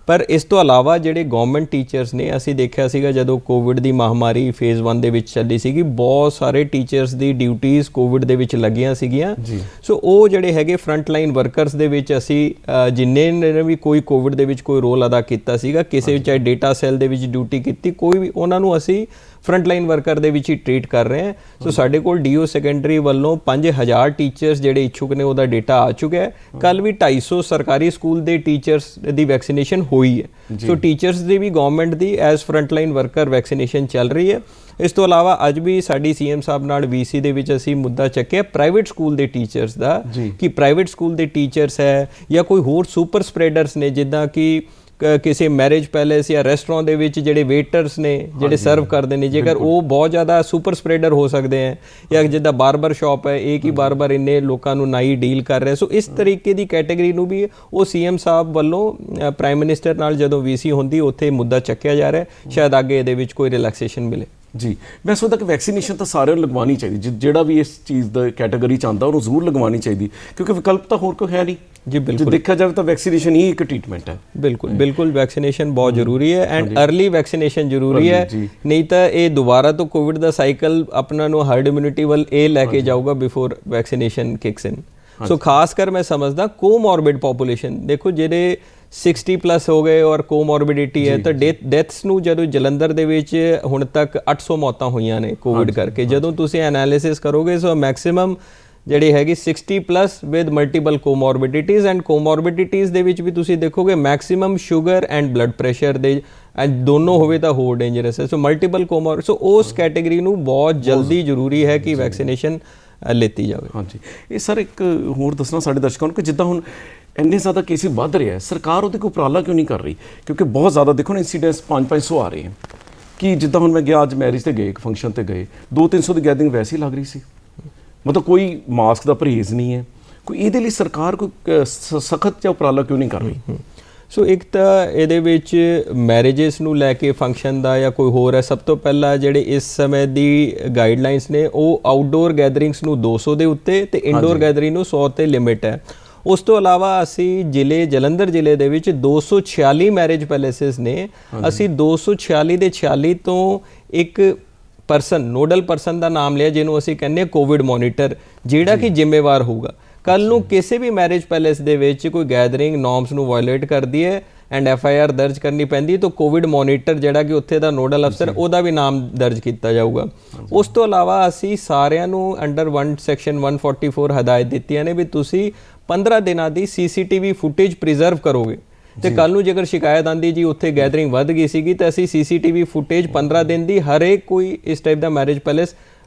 ਪਰ ਇਸ ਤੋਂ ਇਲਾਵਾ ਜਿਹੜੇ ਗਵਰਨਮੈਂਟ ਟੀਚਰਸ ਨੇ, ਅਸੀਂ ਦੇਖਿਆ ਸੀਗਾ ਜਦੋਂ ਕੋਵਿਡ ਦੀ ਮਹਾਮਾਰੀ ਫੇਜ਼ 1 ਦੇ ਵਿੱਚ ਚੱਲੀ ਸੀਗੀ, ਬਹੁਤ ਸਾਰੇ ਟੀਚਰਸ ਦੀ ਡਿਊਟੀਜ਼ ਕੋਵਿਡ ਦੇ ਵਿੱਚ ਲੱਗੀਆਂ ਸੀਗੀਆਂ। ਸੋ ਉਹ ਜਿਹੜੇ ਹੈਗੇ ਫਰੰਟ ਲਾਈਨ ਵਰਕਰਸ ਦੇ ਵਿੱਚ ਅਸੀਂ ਜਿੰਨੇ ਨੇ ਵੀ ਕੋਈ ਕੋਵਿਡ ਦੇ ਵਿੱਚ ਕੋਈ ਰੋਲ ਅਦਾ ਕੀਤਾ ਸੀਗਾ, ਕਿਸੇ ਚਾਹੇ ਡੇਟਾ ਸੈੱਲ ਦੇ ਵਿੱਚ ਡਿਊਟੀ ਕੀਤੀ, ਕੋਈ ਵੀ, ਉਹਨਾਂ ਨੂੰ ਅਸੀਂ ਫਰੰਟ ਲਾਈਨ ਵਰਕਰ ਦੇ ਵਿੱਚ ਹੀ ਟ੍ਰੀਟ ਕਰ ਰਹੇ ਹਾਂ। ਸੋ ਸਾਡੇ ਕੋਲ DO ਸੈਕੰਡਰੀ ਵੱਲੋਂ 5,000 ਟੀਚਰਸ ਜਿਹੜੇ ਇੱਛੁਕ ਨੇ ਉਹਦਾ ਡੇਟਾ ਆ ਚੁੱਕਿਆ ਹੈ। ਕੱਲ ਵੀ 250 ਸਰਕਾਰੀ ਸਕੂਲ ਦੇ ਟੀਚਰਸ ਦੀ ਵੈਕਸੀਨੇਸ਼ਨ ਹੋਈ ਹੈ। ਸੋ ਟੀਚਰਸ ਦੀ ਵੀ ਗਵਰਨਮੈਂਟ ਦੀ as front line worker vaccination ਚੱਲ ਰਹੀ ਹੈ। ਇਸ ਤੋਂ ਇਲਾਵਾ ਅੱਜ ਵੀ ਸਾਡੀ CM ਸਾਹਿਬ ਨਾਲ VC ਦੇ ਵਿੱਚ ਅਸੀਂ ਮੁੱਦਾ ਚੱਕਿਆ ਪ੍ਰਾਈਵੇਟ ਸਕੂਲ ਦੇ ਟੀਚਰਸ ਦਾ, ਕਿ ਪ੍ਰਾਈਵੇਟ ਸਕੂਲ ਦੇ ਟੀਚਰਸ ਹੈ ਜਾਂ ਕੋਈ ਹੋਰ ਸੁਪਰ ਸਪਰੈਡਰਸ ਨੇ, ਜਿੱਦਾਂ ਕਿ ਕਿਸੇ ਮੈਰਿਜ ਪੈਲੇਸ ਜਾਂ ਰੈਸਟੋਰੈਂਟ ਦੇ ਵਿੱਚ ਜਿਹੜੇ ਵੇਟਰਸ ਨੇ ਜਿਹੜੇ ਸਰਵ ਕਰਦੇ ਨੇ, ਜੇਕਰ ਉਹ ਬਹੁਤ ਜ਼ਿਆਦਾ ਸੁਪਰ ਸਪਰੈਡਰ ਹੋ ਸਕਦੇ ਹੈ, ਜਾਂ ਜਿੱਦਾਂ ਬਾਰਬਰ ਸ਼ਾਪ ਹੈ, ਇਹ ਕੀ ਬਾਰਬਰ ਇੰਨੇ ਲੋਕਾਂ ਨੂੰ ਨਾਈ ਡੀਲ ਕਰ ਰਿਹਾ। ਸੋ ਇਸ ਤਰੀਕੇ ਦੀ ਕੈਟੇਗਰੀ ਨੂੰ ਵੀ ਉਹ CM ਸਾਹਿਬ ਵੱਲੋਂ ਪ੍ਰਾਈਮ ਮਿਨਿਸਟਰ ਨਾਲ ਜਦੋਂ VC ਹੁੰਦੀ ਉੱਥੇ ਮੁੱਦਾ ਚੱਕਿਆ ਜਾ ਰਿਹਾ, ਸ਼ਾਇਦ ਅੱਗੇ ਇਹਦੇ ਵਿੱਚ ਕੋਈ ਰਿਲੈਕਸੇਸ਼ਨ ਮਿਲੇ। ਜੀ, ਮੈਂ ਸੋਚਦਾ ਕਿ ਵੈਕਸੀਨੇਸ਼ਨ ਤਾਂ ਸਾਰਿਆਂ ਨੂੰ ਲਗਵਾਉਣੀ ਚਾਹੀਦੀ, ਜਿਹੜਾ ਵੀ ਇਸ ਚੀਜ਼ ਦਾ ਕੈਟਾਗਰੀ ਚ ਆਉਂਦਾ ਉਹਨੂੰ ਜ਼ਰੂਰ ਲਗਵਾਉਣੀ ਚਾਹੀਦੀ, ਕਿਉਂਕਿ ਵਿਕਲਪ ਤਾਂ ਹੋਰ ਕੋਈ ਹੈ ਨਹੀਂ। ਜੀ ਬਿਲਕੁਲ, ਜੇ ਦੇਖਿਆ ਜਾਵੇ ਤਾਂ ਵੈਕਸੀਨੇਸ਼ਨ ਹੀ ਇੱਕ ਟ੍ਰੀਟਮੈਂਟ ਹੈ। ਬਿਲਕੁਲ ਵੈਕਸੀਨੇਸ਼ਨ ਬਹੁਤ ਜ਼ਰੂਰੀ ਹੈ ਐਂਡ अर्ਲੀ ਵੈਕਸੀਨੇਸ਼ਨ ਜ਼ਰੂਰੀ ਹੈ, ਨਹੀਂ ਤਾਂ ਇਹ ਦੁਬਾਰਾ ਤੋਂ ਕੋਵਿਡ ਦਾ ਸਾਈਕਲ ਆਪਣਾ ਨੂੰ ਹਰਡ ਇਮਿਊਨਿਟੀ ਵੱਲ ਇਹ ਲੈ ਕੇ ਜਾਊਗਾ ਬਿਫੋਰ ਵੈਕਸੀਨੇਸ਼ਨ ਕਿਕਸ ਇਨ। ਸੋ ਖਾਸ ਕਰ ਮੈਂ ਸਮਝਦਾ ਕੋਮੋਰਬਿਡ ਪੋਪੂਲੇਸ਼ਨ, ਦੇਖੋ ਜਿਹੜੇ 60 ਪਲੱਸ ਹੋ ਗਏ ਔਰ ਕੋਮੋਰਬਿਡਿਟੀ ਹੈ ਤਾਂ ਡੈਥਸ ਨੂੰ ਜਦੋਂ ਜਲੰਧਰ ਦੇ ਵਿੱਚ ਹੁਣ ਤੱਕ 800 ਮੌਤਾਂ ਹੋਈਆਂ ਨੇ ਕੋਵਿਡ ਕਰਕੇ। ਜਦੋਂ ਤੁਸੀਂ ਐਨਾਲਿਸਿਸ ਕਰੋਗੇ ਸੋ ਮੈਕਸਿਮਮ ਜਿਹੜੀ ਹੈਗੀ 60 ਪਲੱਸ ਵਿਦ ਮਲਟੀਪਲ ਕੋਮੋਰਬਿਡਿਟੀਜ਼ ਐਂਡ ਕੋਮੋਰਬਿਡਿਟੀਜ਼ ਦੇ ਵਿੱਚ ਵੀ ਤੁਸੀਂ ਦੇਖੋਗੇ maximum sugar and blood pressure ਦੇ ਦੋਨੋਂ ਹੋਵੇ ਤਾਂ ਹੋਰ ਡੇਂਜਰਸ ਹੈ। ਸੋ ਮਲਟੀਪਲ ਕੋਮੋਰ ਸੋ ਉਸ ਕੈਟੇਗਰੀ ਨੂੰ ਬਹੁਤ ਜਲਦੀ ਜ਼ਰੂਰੀ ਹੈ ਕਿ ਵੈਕਸੀਨੇਸ਼ਨ ਲੈਤੀ ਜਾਵੇ। ਹਾਂਜੀ, ਇਹ ਸਰ ਇੱਕ ਹੋਰ ਦੱਸਣਾ ਸਾਡੇ ਦਰਸ਼ਕਾਂ ਨੂੰ ਕਿ ਜਿੱਦਾਂ ਹੁਣ ਇੰਨੇ ਜ਼ਿਆਦਾ ਕੇਸਿਸ ਵੱਧ ਰਹੇ ਹੈ, ਸਰਕਾਰ ਉਹਦੇ ਕੋਈ ਉਪਰਾਲਾ ਕਿਉਂ ਨਹੀਂ ਕਰ ਰਹੀ? ਕਿਉਂਕਿ ਬਹੁਤ ਜ਼ਿਆਦਾ ਦੇਖੋ ਨਾ ਇੰਸੀਡੈਂਸ 500 ਆ ਰਹੇ ਹੈ ਕਿ ਜਿੱਦਾਂ ਹੁਣ ਮੈਂ ਗਿਆ ਅੱਜ ਮੈਰਿਜ ਤੇ ਗਏ, ਇੱਕ ਫੰਕਸ਼ਨ ਤੇ ਗਏ, 200-300 ਦੀ ਗੈਦਰਿੰਗ ਵੈਸੇ ਹੀ ਲੱਗ ਰਹੀ ਸੀ, ਮਤਲਬ ਕੋਈ ਮਾਸਕ ਦਾ ਪਰਹੇਜ਼ ਨਹੀਂ ਹੈ। ਕੋਈ ਇਹਦੇ ਲਈ ਸਰਕਾਰ ਕੋਈ ਸਖਤ ਜਿਹਾ ਉਪਰਾਲਾ ਕਿਉਂ ਨਹੀਂ ਕਰ ਰਹੀ? ਸੋ ਇੱਕ ਤਾਂ ਇਹਦੇ ਵਿੱਚ ਮੈਰਿਜਸ ਨੂੰ ਲੈ ਕੇ ਫੰਕਸ਼ਨ ਦਾ ਜਾਂ ਕੋਈ ਹੋਰ ਹੈ, ਸਭ ਤੋਂ ਪਹਿਲਾਂ ਜਿਹੜੇ ਇਸ ਸਮੇਂ ਦੀ ਗਾਈਡਲਾਈਨਸ ਨੇ ਉਹ ਆਊਟਡੋਰ ਗੈਦਰਿੰਗਸ ਨੂੰ 200 ਦੇ ਉੱਤੇ ਤੇ ਇਨਡੋਰ ਗੈਦਰਿੰਗ ਨੂੰ 100 ਤੇ ਲਿਮਿਟ ਹੈ। ਉਸ ਤੋਂ ਇਲਾਵਾ ਅਸੀਂ ਜਲੰਧਰ ਜ਼ਿਲ੍ਹੇ ਦੇ ਵਿੱਚ 246 ਮੈਰਿਜ ਪੈਲੇਸਿਸ ਨੇ। ਅਸੀਂ 246 ਦੇ 46 ਤੋਂ ਇੱਕ ਪਰਸਨ ਨੋਡਲ ਪਰਸਨ ਦਾ ਨਾਮ ਲਿਆ ਜਿਹਨੂੰ ਅਸੀਂ ਕਹਿੰਦੇ ਕੋਵਿਡ ਮੋਨੀਟਰ, ਜਿਹੜਾ ਕਿ ਜ਼ਿੰਮੇਵਾਰ ਹੋਊਗਾ। ਕੱਲ ਨੂੰ ਕਿਸੇ ਵੀ ਮੈਰਿਜ ਪੈਲੇਸ ਦੇ ਵਿੱਚ ਕੋਈ ਗੈਦਰਿੰਗ ਨੋਰਮਸ ਨੂੰ ਵਾਇਓਲੇਟ ਕਰਦੀ ਹੈ ਐਂਡ FIR ਦਰਜ ਕਰਨੀ ਪੈਂਦੀ ਤਾਂ ਕੋਵਿਡ ਮੋਨੀਟਰ ਜਿਹੜਾ ਕਿ ਉੱਥੇ ਦਾ ਨੋਡਲ ਅਫਸਰ ਉਹਦਾ ਵੀ ਨਾਮ ਦਰਜ ਕੀਤਾ ਜਾਊਗਾ। ਉਸ ਤੋਂ ਇਲਾਵਾ ਅਸੀਂ ਸਾਰਿਆਂ ਨੂੰ ਅੰਡਰ ਸੈਕਸ਼ਨ 144 ਹਦਾਇਤ ਦਿੱਤੀਆਂ ਨੇ ਵੀ ਤੁਸੀਂ 15 ਦਿਨਾਂ ਦੀ CCTV ਫੁਟੇਜ ਪ੍ਰੀਜ਼ਰਵ ਕਰੋਗੇ ਤੇ ਕੱਲ ਨੂੰ ਜੇਕਰ ਸ਼ਿਕਾਇਤ ਆਂਦੀ ਜੀ ਉੱਥੇ ਗੈਦਰਿੰਗ ਵੱਧ ਗਈ ਸੀਗੀ ਤਾਂ ਅਸੀਂ CCTV ਫੁਟੇਜ 15 ਦਿਨ ਦੀ ਹਰੇਕ ਕੋਈ ਇਸ ਟਾਈਪ ਦਾ ਮੈਰਿਜ ਪੈਲੇਸ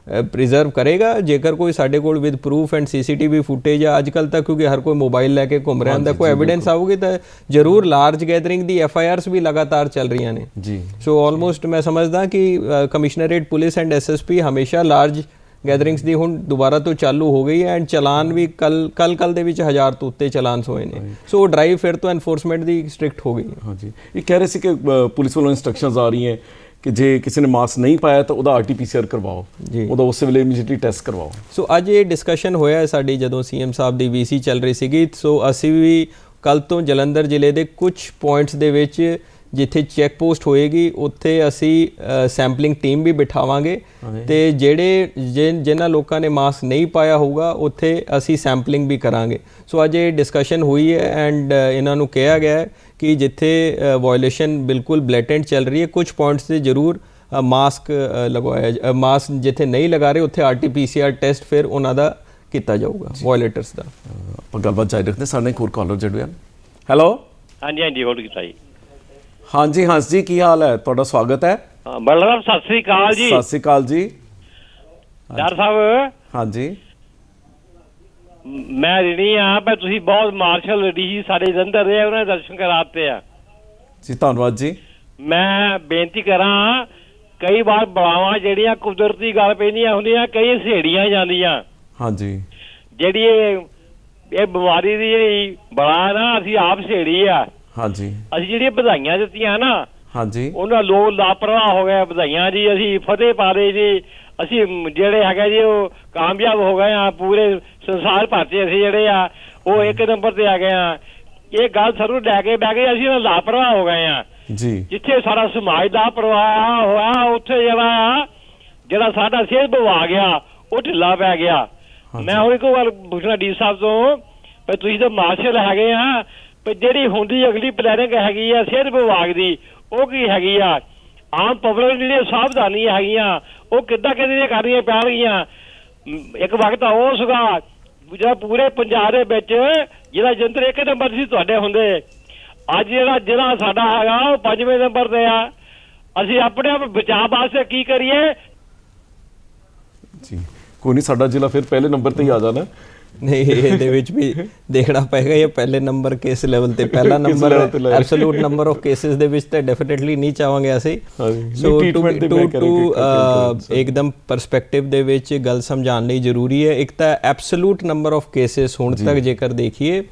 ਪ੍ਰੀਜ਼ਰਵ ਕਰੇਗਾ। ਜੇਕਰ ਕੋਈ ਸਾਡੇ ਕੋਲ with proof and CCTV footage ਆ, ਅੱਜ ਕੱਲ੍ਹ ਤਾਂ ਕਿਉਂਕਿ ਹਰ ਕੋਈ ਮੋਬਾਈਲ ਲੈ ਕੇ ਘੁੰਮ ਰਿਹਾ ਹੁੰਦਾ, ਕੋਈ ਐਵੀਡੈਂਸ ਆਊਗੀ ਤਾਂ ਜ਼ਰੂਰ ਲਾਰਜ ਗੈਦਰਿੰਗ ਦੀ FIRs ਵੀ ਲਗਾਤਾਰ ਚੱਲ ਰਹੀਆਂ ਨੇ ਜੀ। ਸੋ ਆਲਮੋਸਟ ਮੈਂ ਸਮਝਦਾ ਕਿ ਕਮਿਸ਼ਨਰੇਟ ਪੁਲਿਸ ਐਂਡ SSP ਹਮੇਸ਼ਾ ਲਾਰਜ ਗੈਦਰਿੰਗਸ ਦੀ ਹੁਣ ਦੁਬਾਰਾ ਤੋਂ ਚਾਲੂ ਹੋ ਗਈ ਹੈ ਐਂਡ ਚਲਾਨ ਵੀ ਕੱਲ ਦੇ ਵਿੱਚ 1000 ਤੋਂ ਉੱਤੇ ਚਲਾਨਸ ਹੋਏ ਨੇ। ਸੋ ਉਹ ਡਰਾਈਵ ਫਿਰ ਤੋਂ ਐਨਫੋਰਸਮੈਂਟ ਦੀ ਸਟ੍ਰਿਕਟ ਹੋ ਗਈ ਹੈ। ਹਾਂਜੀ, ਇਹ ਕਹਿ ਰਹੇ ਸੀ ਕਿ ਪੁਲਿਸ ਵੱਲੋਂ ਇੰਸਟਰਕਸ਼ਨਸ ਆ ਰਹੀਆਂ ਕਿ ਜੇ ਕਿਸੇ ਨੇ ਮਾਸਕ ਨਹੀਂ ਪਾਇਆ ਤਾਂ ਉਹਦਾ RT-PCR ਕਰਵਾਓ, ਉਹਦਾ ਉਸੇ ਵੇਲੇ ਇਮੀਡੀਏਟਲੀ ਟੈਸਟ ਕਰਵਾਓ। ਸੋ ਅੱਜ ਇਹ ਡਿਸਕਸ਼ਨ ਹੋਇਆ ਸਾਡੀ ਜਦੋਂ CM ਸਾਹਿਬ ਦੀ VC ਚੱਲ ਰਹੀ ਸੀਗੀ। ਸੋ ਅਸੀਂ ਵੀ ਕੱਲ ਤੋਂ ਜਲੰਧਰ ਜ਼ਿਲ੍ਹੇ ਦੇ ਕੁਝ ਪੁਆਇੰਟਸ ਦੇ ਵਿੱਚ ਜਿੱਥੇ ਚੈੱਕ ਪੋਸਟ ਹੋਏਗੀ ਉੱਥੇ ਅਸੀਂ ਸੈਂਪਲਿੰਗ ਟੀਮ ਵੀ ਬਿਠਾਵਾਂਗੇ ਤੇ ਜਿਨ੍ਹਾਂ ਲੋਕਾਂ ਨੇ ਮਾਸਕ ਨਹੀਂ ਪਾਇਆ ਹੋਊਗਾ ਉੱਥੇ ਅਸੀਂ ਸੈਂਪਲਿੰਗ ਵੀ ਕਰਾਂਗੇ। ਸੋ ਅੱਜ ਇਹ ਡਿਸਕਸ਼ਨ ਹੋਈ ਹੈ ਐਂਡ ਇਹਨਾਂ ਨੂੰ ਕਿਹਾ ਗਿਆ ਹੈ ਕਿ ਜਿੱਥੇ ਵਾਇਓਲੇਸ਼ਨ ਬਿਲਕੁਲ ਬਲੇਟੈਂਟ ਚੱਲ ਰਹੀ ਹੈ ਕੁਝ ਪੁਆਇੰਟਸ ਤੇ ਜ਼ਰੂਰ ਮਾਸਕ ਲਗਵਾਇਆ, ਮਾਸਕ ਜਿੱਥੇ ਨਹੀਂ ਲਗਾ ਰਹੇ ਉੱਥੇ RT-PCR ਟੈਸਟ ਫਿਰ ਉਹਨਾਂ ਦਾ ਕੀਤਾ ਜਾਊਗਾ ਵਾਇਓਲੇਟਰਸ ਦਾ। ਆਪਾਂ ਗੱਲਬਾਤ ਜਾਰੀ ਰੱਖਦੇ, ਸਾਡੇ ਇੱਕ ਹੋਰ ਕਾਲਰ ਜੁੜਿਆ। ਹੈਲੋ, ਹਾਂਜੀ ਹੋਰ ਕੀਤਾ ਜੀ? ਹਾਂਜੀ ਹੰਸ ਜੀ, ਕੀ ਹਾਲ ਹੈ? ਤੁਹਾਡਾ ਸਵਾਗਤ ਹੈ। ਬਲਰਾਮ ਸਤਿ ਸ੍ਰੀ ਅਕਾਲ ਜੀ। ਸਤਿ ਸ੍ਰੀ ਅਕਾਲ ਜੀ। ਡਾਕਟਰ ਸਾਹਿਬ ਹਾਂਜੀ, ਮੈਂ ਰਣੀ ਆ ਪਰ ਤੁਸੀਂ ਬਹੁਤ ਮਾਰਸ਼ਲ ਰੈਡੀ ਸੀ ਸਾਡੇ ਜਲੰਧਰ ਦੇ, ਉਹਨਾਂ ਦੇ ਦਰਸ਼ਨ ਕਰਾਤੇ ਆ ਜੀ, ਧੰਨਵਾਦ ਜੀ। ਮੈਂ ਬੇਨਤੀ ਕਰਾਂ, ਕਈ ਵਾਰ ਬਲਾਵਾਂ ਜਿਹੜੀਆਂ ਕੁਦਰਤੀ ਗੱਲ ਪੈਂਦੀਆਂ ਹੁੰਦੀਆਂ, ਕਈ ਸਹੇੜੀਆਂ ਜਾਂਦੀਆਂ। ਹਾਂਜੀ, ਜਿਹੜੀ ਇਹ ਬਿਮਾਰੀ ਦੀ ਜਿਹੜੀ ਬਲਾ ਨਾ ਅਸੀਂ ਆਪ ਸਹੇੜੀ ਆ। ਹਾਂਜੀ, ਅਸੀਂ ਜਿਹੜੀਆਂ ਵਧਾਈਆਂ ਦਿੱਤੀਆਂ ਨਾ, ਹਾਂਜੀ, ਉਹਨਾਂ ਲੋਕ ਲਾਪਰਵਾਹ ਹੋ ਗਏ। ਵਧਾਈਆਂ ਜੀ, ਅਸੀਂ ਫਤਿਹ ਪਾ ਰਹੇ ਜੀ, ਅਸੀਂ ਜਿਹੜੇ ਹੈਗੇ ਜੀ ਉਹ ਕਾਮਯਾਬ ਹੋ ਗਏ ਆ, ਪੂਰੇ ਸੰਸਾਰ ਭਰ 'ਚ ਅਸੀਂ ਜਿਹੜੇ ਆ ਉਹ 1 ਨੰਬਰ ਤੇ ਆ ਗਏ ਆ। ਇਹ ਗੱਲ ਸਾਨੂੰ ਲੈ ਕੇ ਬਹਿ ਗਏ, ਅਸੀਂ ਲਾਪਰਵਾਹ ਹੋ ਗਏ ਆ ਜੀ। ਜਿੱਥੇ ਸਾਰਾ ਸਮਾਜ ਦਾ ਪ੍ਰਵਾਹ ਹੋਇਆ ਉੱਥੇ ਜਿਹੜਾ ਸਾਡਾ ਸਿਹਤ ਵਿਭਾਗ ਆ ਉਹ ਢਿੱਲਾ ਪੈ ਗਿਆ। ਮੈਂ ਹੁਣ ਇੱਕ ਗੱਲ ਪੁੱਛਣਾ ਡੀ ਸਾਹਿਬ ਤੋਂ, ਪਰ ਤੁਸੀਂ ਤਾਂ ਮਾਰਸ਼ਲ ਹੈਗੇ ਆ, ਪਰ ਜਿਹੜੀ ਹੁੰਦੀ ਅਗਲੀ ਪਲੈਨਿੰਗ ਹੈਗੀ ਆ ਸਿਹਤ ਵਿਭਾਗ ਦੀ, ਉਹ ਕੀ ਹੈਗੀ ਆ? ਆਮ ਪਬਲਿਕ ਜਿਹੜੀਆਂ ਸਾਵਧਾਨੀਆਂ ਹੈਗੀਆਂ ਉਹ ਕਿੱਦਾਂ ਕਰਨੀਆਂ ਪੈਣਗੀਆਂ? ਇੱਕ ਵਕਤ ਉਹ ਸੀਗਾ ਜਿਹੜਾ ਪੂਰੇ ਪੰਜਾਬ ਦੇ ਵਿੱਚ ਜਿਹੜਾ ਜੰਤਰ 1 ਨੰਬਰ ਸੀ ਤੁਹਾਡੇ ਹੁੰਦੇ, ਅੱਜ ਜਿਹੜਾ ਜ਼ਿਲ੍ਹਾ ਸਾਡਾ ਹੈਗਾ ਉਹ 5ਵੇਂ ਨੰਬਰ ਤੇ ਆ। ਅਸੀਂ ਆਪਣੇ ਆਪ ਬਚਾਅ ਵਾਸਤੇ ਕੀ ਕਰੀਏ ਜੀ? ਕੋਈ ਨਹੀਂ, ਸਾਡਾ ਜ਼ਿਲ੍ਹਾ ਫਿਰ ਪਹਿਲੇ ਨੰਬਰ ਤੇ ਹੀ ਆ ਜਾਣਾ। ਨਹੀਂ, ਇਹਦੇ ਵਿੱਚ ਵੀ ਦੇਖਣਾ ਪਏਗਾ ਇਹ ਪਹਿਲੇ ਨੰਬਰ ਕੇਸ ਲੈਵਲ ਤੇ ਪਹਿਲਾ number absolute number of cases ਦੇ ਵਿੱਚ ਤਾਂ ਡੈਫੀਨਿਟਲੀ ਨਹੀਂ ਚਾਹਾਂਗੇ ਅਸੀਂ। ਸੋ ਟੂ ਇੱਕਦਮ ਪਰਸਪੈਕਟਿਵ ਦੇ ਵਿੱਚ ਗੱਲ ਸਮਝਾਉਣ ਲਈ ਜ਼ਰੂਰੀ ਹੈ। ਇੱਕ ਤਾਂ ਐਬਸੋਲੂਟ ਨੰਬਰ ਆਫ ਕੇਸਿਸ ਹੁਣ ਤੱਕ ਜੇਕਰ ਦੇਖੀਏ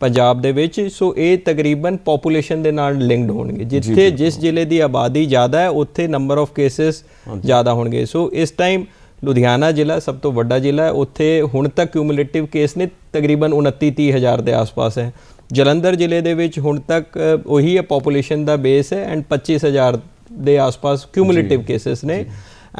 ਪੰਜਾਬ ਦੇ ਵਿੱਚ, ਸੋ ਇਹ ਤਕਰੀਬਨ ਪੋਪੂਲੇਸ਼ਨ ਦੇ ਨਾਲ ਲਿੰਕਡ ਹੋਣਗੇ। ਜਿੱਥੇ ਜਿਸ ਜ਼ਿਲ੍ਹੇ ਦੀ ਆਬਾਦੀ ਜ਼ਿਆਦਾ ਹੈ ਉੱਥੇ ਨੰਬਰ ਆਫ ਕੇਸਿਸ ਜ਼ਿਆਦਾ ਹੋਣਗੇ। ਸੋ ਇਸ ਟਾਈਮ ਲੁਧਿਆਣਾ ਜ਼ਿਲ੍ਹਾ ਸਭ ਤੋਂ ਵੱਡਾ ਜ਼ਿਲ੍ਹਾ ਹੈ, ਉੱਥੇ ਹੁਣ ਤੱਕ ਕਿਊਮੂਲੇਟਿਵ ਕੇਸ ਨੇ ਤਕਰੀਬਨ 29-30 ਹਜ਼ਾਰ ਦੇ ਆਸ-ਪਾਸ ਹੈ। ਜਲੰਧਰ ਜ਼ਿਲ੍ਹੇ ਦੇ ਵਿੱਚ ਹੁਣ ਤੱਕ ਉਹੀ ਹੈ ਪੋਪੂਲੇਸ਼ਨ ਦਾ ਬੇਸ ਹੈ ਐਂਡ 25,000 ਦੇ ਆਸ-ਪਾਸ ਕਿਊਮੂਲੇਟਿਵ ਕੇਸਿਸ ਨੇ।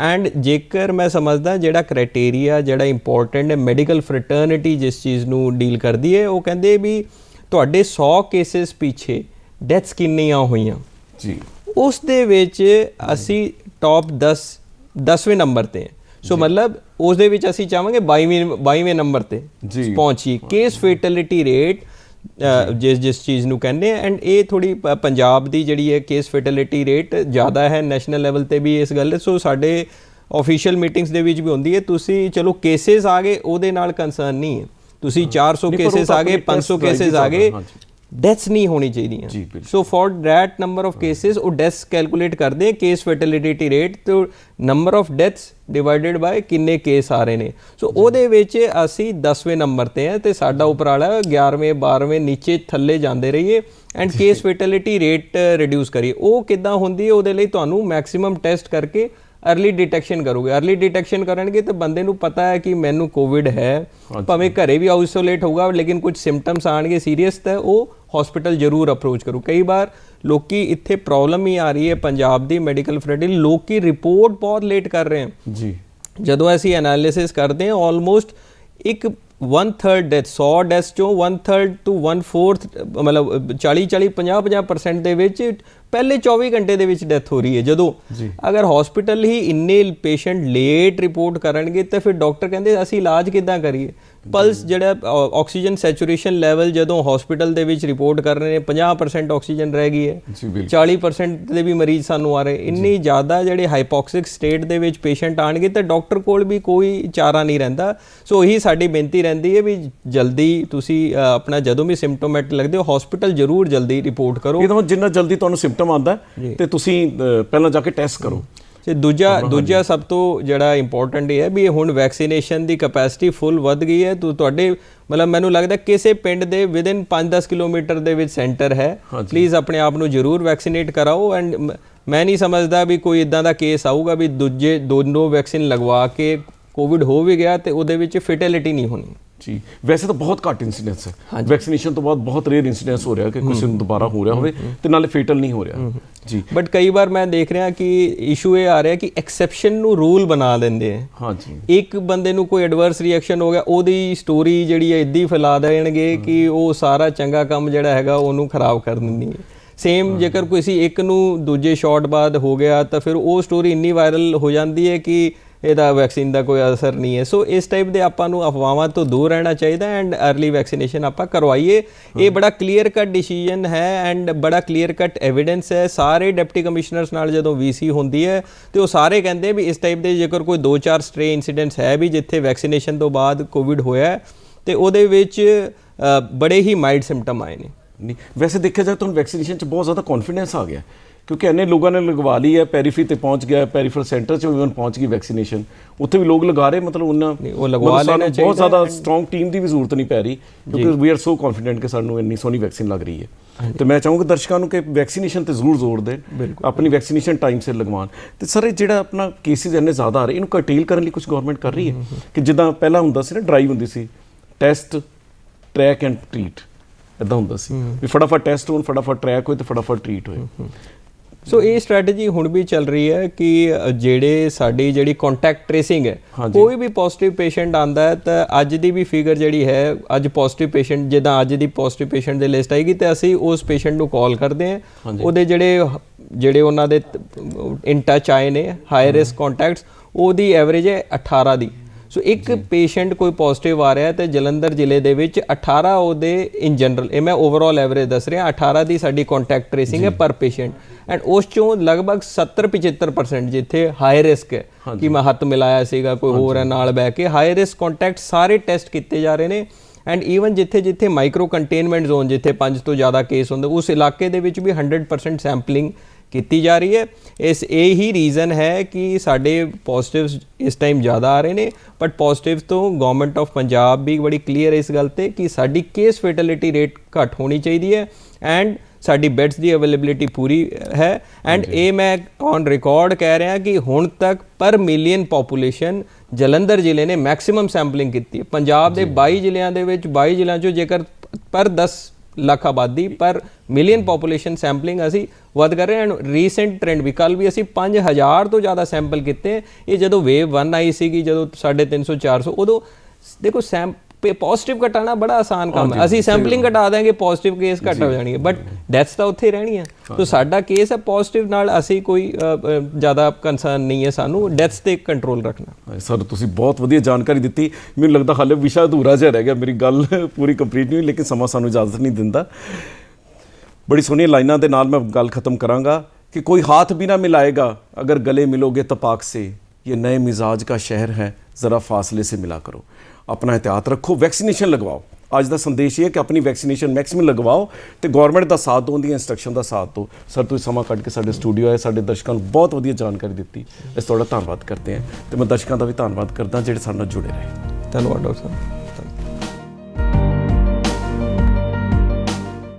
ਐਂਡ ਜੇਕਰ ਮੈਂ ਸਮਝਦਾ ਜਿਹੜਾ ਕ੍ਰਾਈਟੇਰੀਆ ਜਿਹੜਾ ਇੰਪੋਰਟੈਂਟ ਹੈ, ਮੈਡੀਕਲ ਫਰੈਟਰਨਿਟੀ ਜਿਸ ਚੀਜ਼ ਨੂੰ ਡੀਲ ਕਰਦੀ ਹੈ, ਉਹ ਕਹਿੰਦੇ ਵੀ ਤੁਹਾਡੇ 100 ਕੇਸਿਸ ਪਿੱਛੇ ਡੈਥਸ ਕਿੰਨੀਆਂ ਹੋਈਆਂ ਜੀ, ਉਸ ਦੇ ਵਿੱਚ ਅਸੀਂ ਟੌਪ 10ਵੇਂ ਨੰਬਰ ਤੇ ਹਾਂ। ਸੋ ਮਤਲਬ ਉਸ ਦੇ ਵਿੱਚ ਅਸੀਂ ਚਾਹਾਂਗੇ 22ਵੇਂ ਨੰਬਰ ਤੇ ਪਹੁੰਚੀਏ। ਕੇਸ ਫੇਟਲਿਟੀ ਰੇਟ ਜਿਸ ਚੀਜ਼ ਨੂੰ ਕਹਿੰਦੇ ਆ, ਐਂਡ ਇਹ ਥੋੜੀ ਪੰਜਾਬ ਦੀ ਜਿਹੜੀ ਹੈ ਕੇਸ ਫੇਟਲਿਟੀ ਰੇਟ ਜ਼ਿਆਦਾ ਹੈ ਨੈਸ਼ਨਲ ਲੈਵਲ ਤੇ ਵੀ ਇਸ ਗੱਲ। ਸੋ ਸਾਡੇ ਆਫੀਸ਼ੀਅਲ ਮੀਟਿੰਗਸ ਦੇ ਵਿੱਚ ਵੀ ਹੁੰਦੀ ਹੈ, ਤੁਸੀਂ ਚਲੋ ਕੇਸਿਸ ਆ ਗਏ ਉਹਦੇ ਨਾਲ ਕੰਸਰਨ ਨਹੀਂ ਹੈ, ਤੁਸੀਂ 400 ਕੇਸਿਸ ਆ ਗਏ 500 ਕੇਸਿਸ ਆ ਗਏ, ਡੈਥਸ ਨਹੀਂ ਹੋਣੀ ਚਾਹੀਦੀਆਂ। So for that number of cases ਉਹ ਡੈਥਸ ਕੈਲਕੂਲੇਟ ਕਰਦੇ ਆ ਕੇਸ ਫਰਟੀਲਿਟੀ ਰੇਟ ਤੇ number of deaths divided by ਕਿੰਨੇ ਕੇਸ ਆ ਰਹੇ ਨੇ। ਸੋ ਉਹਦੇ ਵਿੱਚ ਅਸੀਂ 10ਵੇਂ ਨੰਬਰ ਤੇ ਆ ਤੇ ਸਾਡਾ ਉਪਰਾਲਾ 11ਵੇਂ 12ਵੇਂ ਨੀਚੇ ਥੱਲੇ ਜਾਂਦੇ ਰਹੀਏ and case fertility rate reduce ਕਰੀਏ। ਉਹ ਕਿੱਦਾਂ ਹੁੰਦੀ ਹੈ? ਉਹਦੇ ਲਈ ਤੁਹਾਨੂੰ ਮੈਕਸਿਮਮ ਟੈਸਟ ਕਰਕੇ अर्ली डिटेक्शन करोगे। अर्ली डिटेक्शन करेंगे तो बंदे नूं पता है कि मैनू कोविड है, भावें घरे भी आइसोलेट होगा लेकिन कुछ सिम्पटम्स आएंगे सीरीयस तो वो हॉस्पिटल जरूर अप्रोच करो। कई बार लोग इत्थे प्रॉब्लम ही आ रही है पंजाब की मैडिकल फैसिलिटी, लोग रिपोर्ट बहुत लेट कर रहे हैं जी। जदों असीं एनालिसिस करते हैं ऑलमोस्ट एक 1/3 डेथ 100 डेथ्स चों 1/3 to 1/4 मतलब 40-50% ਦੇ ਵਿੱਚ ਪਹਿਲੇ 24 ਘੰਟੇ ਦੇ ਵਿੱਚ ਡੈਥ ਹੋ ਰਹੀ ਹੈ। ਜਦੋਂ ਅਗਰ ਹਸਪੀਟਲ ਹੀ ਇੰਨੇ ਪੇਸ਼ੈਂਟ ਲੇਟ ਰਿਪੋਰਟ ਕਰਨਗੇ ਤਾਂ ਫਿਰ ਡਾਕਟਰ ਕਹਿੰਦੇ ਅਸੀਂ ਇਲਾਜ ਕਿੱਦਾਂ ਕਰੀਏ। ਪਲਸ ਜਿਹੜਾ ਆਕਸੀਜਨ ਸੈਚੂਰੇਸ਼ਨ ਲੈਵਲ ਜਦੋਂ ਹਸਪੀਟਲ ਦੇ ਵਿੱਚ ਰਿਪੋਰਟ ਕਰ ਰਹੇ ਨੇ 50% ਆਕਸੀਜਨ ਰਹਿ ਗਈ ਹੈ, 40% ਦੇ ਵੀ ਮਰੀਜ਼ ਸਾਨੂੰ ਆ ਰਹੇ। ਇੰਨੀ ਜ਼ਿਆਦਾ ਜਿਹੜੇ ਹਾਈਪੋਕਸਿਕ ਸਟੇਟ ਦੇ ਵਿੱਚ ਪੇਸ਼ੈਂਟ ਆਣਗੇ ਤਾਂ ਡਾਕਟਰ ਕੋਲ ਵੀ ਕੋਈ ਚਾਰਾ ਨਹੀਂ ਰਹਿੰਦਾ। ਸੋ ਇਹੀ ਸਾਡੀ ਬੇਨਤੀ ਰਹਿੰਦੀ ਹੈ ਵੀ ਜਲਦੀ ਤੁਸੀਂ ਆਪਣਾ ਜਦੋਂ ਵੀ ਸਿੰਪਟੋਮੈਟਿਕ ਲੱਗਦੇ ਹੋ ਹਸਪੀਟਲ ਜ਼ਰੂਰ ਜਲਦੀ ਰਿਪੋਰਟ ਕਰੋ। ਇਹਦਾ ਜਿੰਨਾ ਜਲਦੀ ਤੁਹਾਨੂੰ ਸਿੰਪਟਮ ਆਉਂਦਾ ਤੇ ਤੁਸੀਂ ਪਹਿਲਾਂ ਜਾ ਕੇ ਟੈਸਟ ਕਰੋ। ਤੇ ਦੂਜਾ ਸਭ ਤੋਂ ਜਿਹੜਾ ਇੰਪੋਰਟੈਂਟ ਇਹ ਹੈ ਵੀ ਹੁਣ ਵੈਕਸੀਨੇਸ਼ਨ ਦੀ ਕੈਪੈਸਿਟੀ ਫੁੱਲ ਵੱਧ ਗਈ ਹੈ। ਤੁਹਾਡੇ ਮਤਲਬ ਮੈਨੂੰ ਲੱਗਦਾ ਕਿਸੇ ਪਿੰਡ ਦੇ ਵਿਦਿਨ 5-10 ਕਿਲੋਮੀਟਰ ਦੇ ਵਿੱਚ ਸੈਂਟਰ ਹੈ, ਪਲੀਜ਼ ਆਪਣੇ ਆਪ ਨੂੰ ਜ਼ਰੂਰ ਵੈਕਸੀਨੇਟ ਕਰਾਓ। ਐਂਡ ਮੈਂ ਨਹੀਂ ਸਮਝਦਾ ਵੀ ਕੋਈ ਇੱਦਾਂ ਦਾ ਕੇਸ ਆਊਗਾ ਵੀ ਦੋਨੋਂ ਵੈਕਸੀਨ ਲਗਵਾ ਕੇ ਕੋਵਿਡ ਹੋ ਵੀ ਗਿਆ ਤੇ ਉਹਦੇ ਵਿੱਚ ਫੈਟੈਲਿਟੀ ਨਹੀਂ ਹੋਣੀ ਜੀ। ਵੈਸੇ ਤਾਂ ਬਹੁਤ ਘੱਟ ਇੰਸੀਡੈਂਸ ਹੈ, ਵੈਕਸੀਨੇਸ਼ਨ ਤੋਂ ਬਾਅਦ ਬਹੁਤ ਰੇਅਰ ਇੰਸੀਡੈਂਸ ਹੋ ਰਿਹਾ ਕਿ ਕਿਸੇ ਨੂੰ ਦੁਬਾਰਾ ਹੋ ਰਿਹਾ ਹੋਵੇ ਤੇ ਨਾਲੇ ਫੇਟਲ ਨਹੀਂ ਹੋ ਰਿਹਾ ਜੀ। ਬਟ ਕਈ ਵਾਰ ਮੈਂ ਦੇਖ ਰਿਹਾ ਕਿ ਇਸ਼ੂ ਇਹ ਆ ਰਿਹਾ ਕਿ ਐਕਸੈਪਸ਼ਨ ਨੂੰ ਰੂਲ ਬਣਾ ਦਿੰਦੇ ਆ। ਹਾਂਜੀ, ਇੱਕ ਬੰਦੇ ਨੂੰ ਕੋਈ ਐਡਵਰਸ ਰਿਐਕਸ਼ਨ ਹੋ ਗਿਆ ਉਹਦੀ ਸਟੋਰੀ ਜਿਹੜੀ ਹੈ ਇੱਦਾਂ ਹੀ ਫੈਲਾ ਦੇਣਗੇ ਕਿ ਉਹ ਸਾਰਾ ਚੰਗਾ ਕੰਮ ਜਿਹੜਾ ਹੈਗਾ ਉਹਨੂੰ ਖਰਾਬ ਕਰ ਦਿੰਦੀ ਹੈ। ਸੇਮ ਜੇਕਰ ਕਿਸੇ ਇੱਕ ਨੂੰ ਦੂਜੇ ਸ਼ਾਟ ਬਾਅਦ ਹੋ ਗਿਆ ਤਾਂ ਫਿਰ ਉਹ ਸਟੋਰੀ ਇੰਨੀ ਵਾਇਰਲ ਹੋ ਜਾਂਦੀ ਹੈ ਕਿ ਇਹਦਾ ਵੈਕਸੀਨ ਦਾ ਕੋਈ ਅਸਰ ਨਹੀਂ ਹੈ। ਸੋ ਇਸ ਟਾਈਪ ਦੇ ਆਪਾਂ ਨੂੰ ਅਫਵਾਹਾਂ ਤੋਂ ਦੂਰ ਰਹਿਣਾ ਚਾਹੀਦਾ ਐਂਡ ਅਰਲੀ ਵੈਕਸੀਨੇਸ਼ਨ ਆਪਾਂ ਕਰਵਾਈਏ। ਇਹ ਬੜਾ ਕਲੀਅਰ ਕੱਟ ਡਿਸੀਜਨ ਹੈ ਐਂਡ ਬੜਾ ਕਲੀਅਰ ਕੱਟ ਐਵੀਡੈਂਸ ਹੈ। ਸਾਰੇ ਡਿਪਟੀ ਕਮਿਸ਼ਨਰਸ ਨਾਲ ਜਦੋਂ VC ਹੁੰਦੀ ਹੈ ਤੇ ਉਹ ਸਾਰੇ ਕਹਿੰਦੇ ਵੀ ਇਸ ਟਾਈਪ ਦੇ ਜੇਕਰ ਕੋਈ 2-4 ਸਟ੍ਰੇ ਇਨਸੀਡੈਂਟਸ ਹੈ ਵੀ ਜਿੱਥੇ ਵੈਕਸੀਨੇਸ਼ਨ ਤੋਂ ਬਾਅਦ ਕੋਵਿਡ ਹੋਇਆ ਤੇ ਉਹਦੇ ਵਿੱਚ ਬੜੇ ਹੀ ਮਾਈਲਡ ਸਿੰਪਟਮ ਆਏ ਨੇ। ਨਹੀਂ, ਵੈਸੇ ਦੇਖਿਆ ਜਾਏ ਤੁਹਾਨੂੰ ਵੈਕਸੀਨੇਸ਼ਨ 'ਚ ਬਹੁਤ ਜ਼ਿਆਦਾ ਕੌਨਫੀਡੈਂਸ ਆ ਗਿਆ ਕਿਉਂਕਿ ਇੰਨੇ ਲੋਕਾਂ ਨੇ ਲਗਵਾ ਲਈ ਹੈ। ਪੈਰੀਫਰੀ ਤੇ ਪਹੁੰਚ ਗਿਆ, ਪੈਰੀਫਰਲ ਸੈਂਟਰ 'ਚ ਵੀ ਪਹੁੰਚ ਗਈ ਵੈਕਸੀਨੇਸ਼ਨ, ਉੱਥੇ ਵੀ ਲੋਕ ਲਗਾ ਰਹੇ। ਮਤਲਬ ਉਹਨਾਂ ਬਹੁਤ ਜ਼ਿਆਦਾ ਸਟਰੋਂਗ ਟੀਮ ਦੀ ਵੀ ਜ਼ਰੂਰਤ ਨਹੀਂ ਪੈ ਰਹੀ ਕਿਉਂਕਿ ਵੀ ਆਰ ਸੋ ਕੌਨਫੀਡੈਂਟ ਕਿ ਸਾਨੂੰ ਇੰਨੀ ਸੋਹਣੀ ਵੈਕਸੀਨ ਲੱਗ ਰਹੀ ਹੈ। ਤੇ ਮੈਂ ਚਾਹੂੰਗਾ ਦਰਸ਼ਕਾਂ ਨੂੰ ਕਿ ਵੈਕਸੀਨੇਸ਼ਨ ਤੇ ਜ਼ਰੂਰ ਜ਼ੋਰ ਦੇਣ, ਆਪਣੀ ਵੈਕਸੀਨੇਸ਼ਨ ਟਾਈਮ ਸਿਰ ਲਗਵਾਉਣ। ਤੇ ਸਰ ਇਹ ਜਿਹੜਾ ਆਪਣਾ ਕੇਸਿਸ ਇੰਨੇ ਜ਼ਿਆਦਾ ਆ ਰਹੇ ਇਹਨੂੰ ਕਰਟੇਲ ਕਰਨ ਲਈ ਕੁਝ ਗਵਰਨਮੈਂਟ ਕਰ ਰਹੀ ਹੈ ਕਿ ਜਿੱਦਾਂ ਪਹਿਲਾਂ ਹੁੰਦਾ ਸੀ ਨਾ ਡਰਾਈਵ ਹੁੰਦੀ ਸੀ, ਟੈਸਟ ਟਰੈਕ ਐਂਡ ਟ੍ਰੀਟ, ਇੱਦਾਂ ਹੁੰਦਾ ਸੀ ਵੀ ਫਟਾਫਟ ਟੈਸਟ ਹੋਣ, ਫਟਾਫਟ ਟਰੈਕ ਹੋਏ ਤੇ ਫਟਾਫਟ ਟ੍ਰੀਟ ਹੋਏ। ਸੋ ਇਹ ਸਟ੍ਰੈਟਜੀ ਹੁਣ ਵੀ ਚੱਲ ਰਹੀ ਹੈ ਕਿ ਸਾਡੀ ਜਿਹੜੀ ਕੰਟੈਕਟ ਟ੍ਰੇਸਿੰਗ ਹੈ, ਕੋਈ ਵੀ ਪੋਜ਼ਿਟਿਵ ਪੇਸ਼ੈਂਟ ਆਉਂਦਾ ਹੈ ਤਾਂ ਅੱਜ ਦੀ ਵੀ ਫਿਗਰ ਜਿਹੜੀ ਹੈ ਅੱਜ ਪੋਜ਼ਿਟਿਵ ਪੇਸ਼ੈਂਟ ਜਿੱਦਾਂ ਅੱਜ ਦੀ ਪੋਜ਼ਿਟਿਵ ਪੇਸ਼ੈਂਟ ਦੀ ਲਿਸਟ ਆਏਗੀ ਤੇ ਅਸੀਂ ਉਸ ਪੇਸ਼ੈਂਟ ਨੂੰ ਕਾਲ ਕਰਦੇ ਹਾਂ। ਉਹਦੇ ਜਿਹੜੇ ਉਹਨਾਂ ਦੇ ਇਨ ਟੱਚ ਆਏ ਨੇ ਹਾਈ ਰਿਸਕ ਕੰਟੈਕਟਸ ਉਹਦੀ ਐਵਰੇਜ ਹੈ 18 ਦੀ। ਸੋ ਇੱਕ ਪੇਸ਼ੈਂਟ ਕੋਈ ਪੋਜ਼ਿਟਿਵ ਆ ਰਿਹਾ ਤੇ ਜਲੰਧਰ ਜ਼ਿਲ੍ਹੇ ਦੇ ਵਿੱਚ 18 ਉਹਦੇ ਇਨ ਜਨਰਲ, ਇਹ ਮੈਂ ਓਵਰਆਲ ਐਵਰੇਜ ਦੱਸ ਰਿਹਾ, 18 ਦੀ ਸਾਡੀ ਕੰਟੈਕਟ ਟ੍ਰੇਸਿੰਗ ਹੈ ਪਰ ਪੇਸ਼ੈਂਟ ਐਂਡ ਉਸ ਚੋਂ ਲਗਭਗ 70-75% ਜਿੱਥੇ ਹਾਈ ਰਿਸਕ ਹੈ ਕਿ ਮੈਂ ਹੱਥ ਮਿਲਾਇਆ ਸੀਗਾ ਕੋਈ ਹੋਰ ਹੈ ਨਾਲ ਬਹਿ ਕੇ, ਹਾਈ ਰਿਸਕ ਕੰਟੈਕਟ ਸਾਰੇ ਟੈਸਟ ਕੀਤੇ ਜਾ ਰਹੇ ਨੇ। ਐਂਡ ਈਵਨ ਜਿੱਥੇ ਮਾਈਕਰੋ ਕੰਟੇਨਮੈਂਟ ਜ਼ੋਨ ਜਿੱਥੇ 5 ਤੋਂ ਜ਼ਿਆਦਾ ਕੇਸ ਹੁੰਦੇ ਉਸ ਇਲਾਕੇ ਦੇ ਵਿੱਚ ਵੀ 100% ਸੈਂਪਲਿੰਗ ਕੀਤੀ ਜਾ ਰਹੀ ਹੈ। ਇਹ ਹੀ ਰੀਜ਼ਨ ਹੈ ਕਿ ਸਾਡੇ ਪੋਜ਼ਿਟਿਵਸ ਇਸ ਟਾਈਮ ਜ਼ਿਆਦਾ ਆ ਰਹੇ ਨੇ। ਬਟ ਪੋਜ਼ਿਟਿਵ ਤੋਂ ਗਵਰਨਮੈਂਟ ਆਫ ਪੰਜਾਬ ਵੀ ਬੜੀ ਕਲੀਅਰ ਇਸ ਗੱਲ 'ਤੇ ਕਿ ਸਾਡੀ ਕੇਸ ਫੈਟੈਲਿਟੀ ਰੇਟ ਘੱਟ ਹੋਣੀ ਚਾਹੀਦੀ ਹੈ ਐਂਡ ਸਾਡੀ ਬੈਡਸ ਦੀ ਅਵੇਲੇਬਿਲਿਟੀ ਪੂਰੀ ਹੈ। ਐਂਡ ਇਹ ਮੈਂ ਔਨ ਰਿਕਾਰਡ ਕਹਿ ਰਿਹਾ ਕਿ ਹੁਣ ਤੱਕ ਪਰ ਮਿਲੀਅਨ ਪੋਪੂਲੇਸ਼ਨ ਜਲੰਧਰ ਜ਼ਿਲ੍ਹੇ ਨੇ ਮੈਕਸਿਮਮ ਸੈਂਪਲਿੰਗ ਕੀਤੀ ਹੈ। ਪੰਜਾਬ ਦੇ 22 ਜ਼ਿਲ੍ਹਿਆਂ ਦੇ ਵਿੱਚ 22 ਜ਼ਿਲ੍ਹਿਆਂ 'ਚੋਂ ਜੇਕਰ ਪਰ 10 ਲੱਖ ਆਬਾਦੀ ਪਰ ਮਿਲੀਅਨ ਪੋਪੂਲੇਸ਼ਨ ਸੈਂਪਲਿੰਗ ਅਸੀਂ ਵੱਧ ਕਰ ਰਹੇ ਹਾਂ। ਐਂਡ ਰੀਸੈਂਟ ਟ੍ਰੈਂਡ ਵੀ ਕੱਲ੍ਹ ਵੀ ਅਸੀਂ 5000 ਤੋਂ ਜ਼ਿਆਦਾ ਸੈਂਪਲ ਕੀਤੇ। ਇਹ ਜਦੋਂ ਵੇਵ 1 ਆਈ ਸੀਗੀ ਜਦੋਂ 350-400 ਉਦੋਂ ਦੇਖੋ ਪੋਜ਼ਿਟਿਵ ਘਟਾਉਣਾ ਬੜਾ ਆਸਾਨ ਕੰਮ ਹੈ। ਅਸੀਂ ਸੈਂਪਲਿੰਗ ਘਟਾ ਦਾਂਗੇ, ਪੋਜ਼ਿਟਿਵ ਕੇਸ ਘਟ ਹੋ ਜਾਣਗੇ, ਬਟ ਡੈਥਸ ਤਾਂ ਉੱਥੇ ਹੀ ਰਹਿਣੀਆਂ। ਸੋ ਸਾਡਾ ਕੇਸ ਹੈ ਪੋਜ਼ਿਟਿਵ ਨਾਲ, ਅਸੀਂ ਕੋਈ ਜ਼ਿਆਦਾ ਕੰਸਰਨ ਨਹੀਂ ਹੈ ਸਾਨੂੰ ਡੈਥਸ ਤੇ ਕੰਟਰੋਲ ਰੱਖਣਾ। ਸਰ ਤੁਸੀਂ ਬਹੁਤ ਵਧੀਆ ਜਾਣਕਾਰੀ ਦਿੱਤੀ। ਮੈਨੂੰ ਲੱਗਦਾ ਹਾਲੇ ਵਿਸ਼ਾ ਅਧੂਰਾ ਜਿਹਾ ਰਹਿ ਗਿਆ, ਮੇਰੀ ਗੱਲ ਪੂਰੀ ਕੰਪਲੀਟ ਨਹੀਂ ਹੋਈ, ਲੇਕਿਨ ਸਮਾਂ ਸਾਨੂੰ ਇਜਾਜ਼ਤ ਨਹੀਂ ਦਿੰਦਾ। ਬੜੀ ਸੋਹਣੀਆਂ ਲਾਈਨਾਂ ਦੇ ਨਾਲ ਮੈਂ ਗੱਲ ਖਤਮ ਕਰਾਂਗਾ कि कोई हाथ भी ना मिलाएगा अगर गले मिलोगे तपाक से, ये नए मिजाज का शहर है, ज़रा फासले से मिला करो। अपना एहतियात रखो, वैक्सीनेशन लगवाओ। ਅੱਜ ਦਾ ਸੰਦੇਸ਼ ਇਹ ਹੈ ਕਿ ਆਪਣੀ ਵੈਕਸੀਨੇਸ਼ਨ ਮੈਕਸਿਮਮ ਲਗਵਾਓ ਤੇ ਗਵਰਨਮੈਂਟ ਦਾ ਸਾਥ ਦਿਓ, ਉਹਦੀਆਂ ਇੰਸਟਰਕਸ਼ਨ ਦਾ ਸਾਥ ਦਿਓ। ਸਰ ਤੁਸੀਂ ਸਮਾਂ ਕੱਢ ਕੇ ਸਾਡੇ ਸਟੂਡੀਓ ਆਏ, ਸਾਡੇ ਦਰਸ਼ਕਾਂ ਨੂੰ ਬਹੁਤ ਵਧੀਆ ਜਾਣਕਾਰੀ ਦਿੱਤੀ, ਇਸ ਤੁਹਾਡਾ ਧੰਨਵਾਦ ਕਰਦੇ ਹਾਂ। ਤੇ ਮੈਂ ਦਰਸ਼ਕਾਂ ਦਾ ਵੀ ਧੰਨਵਾਦ ਕਰਦਾ ਜਿਹੜੇ ਸਾਡੇ ਨਾਲ ਜੁੜੇ ਰਹੇ। ਧੰਨਵਾਦ ਡਾਕਟਰ ਸਾਹਿਬ।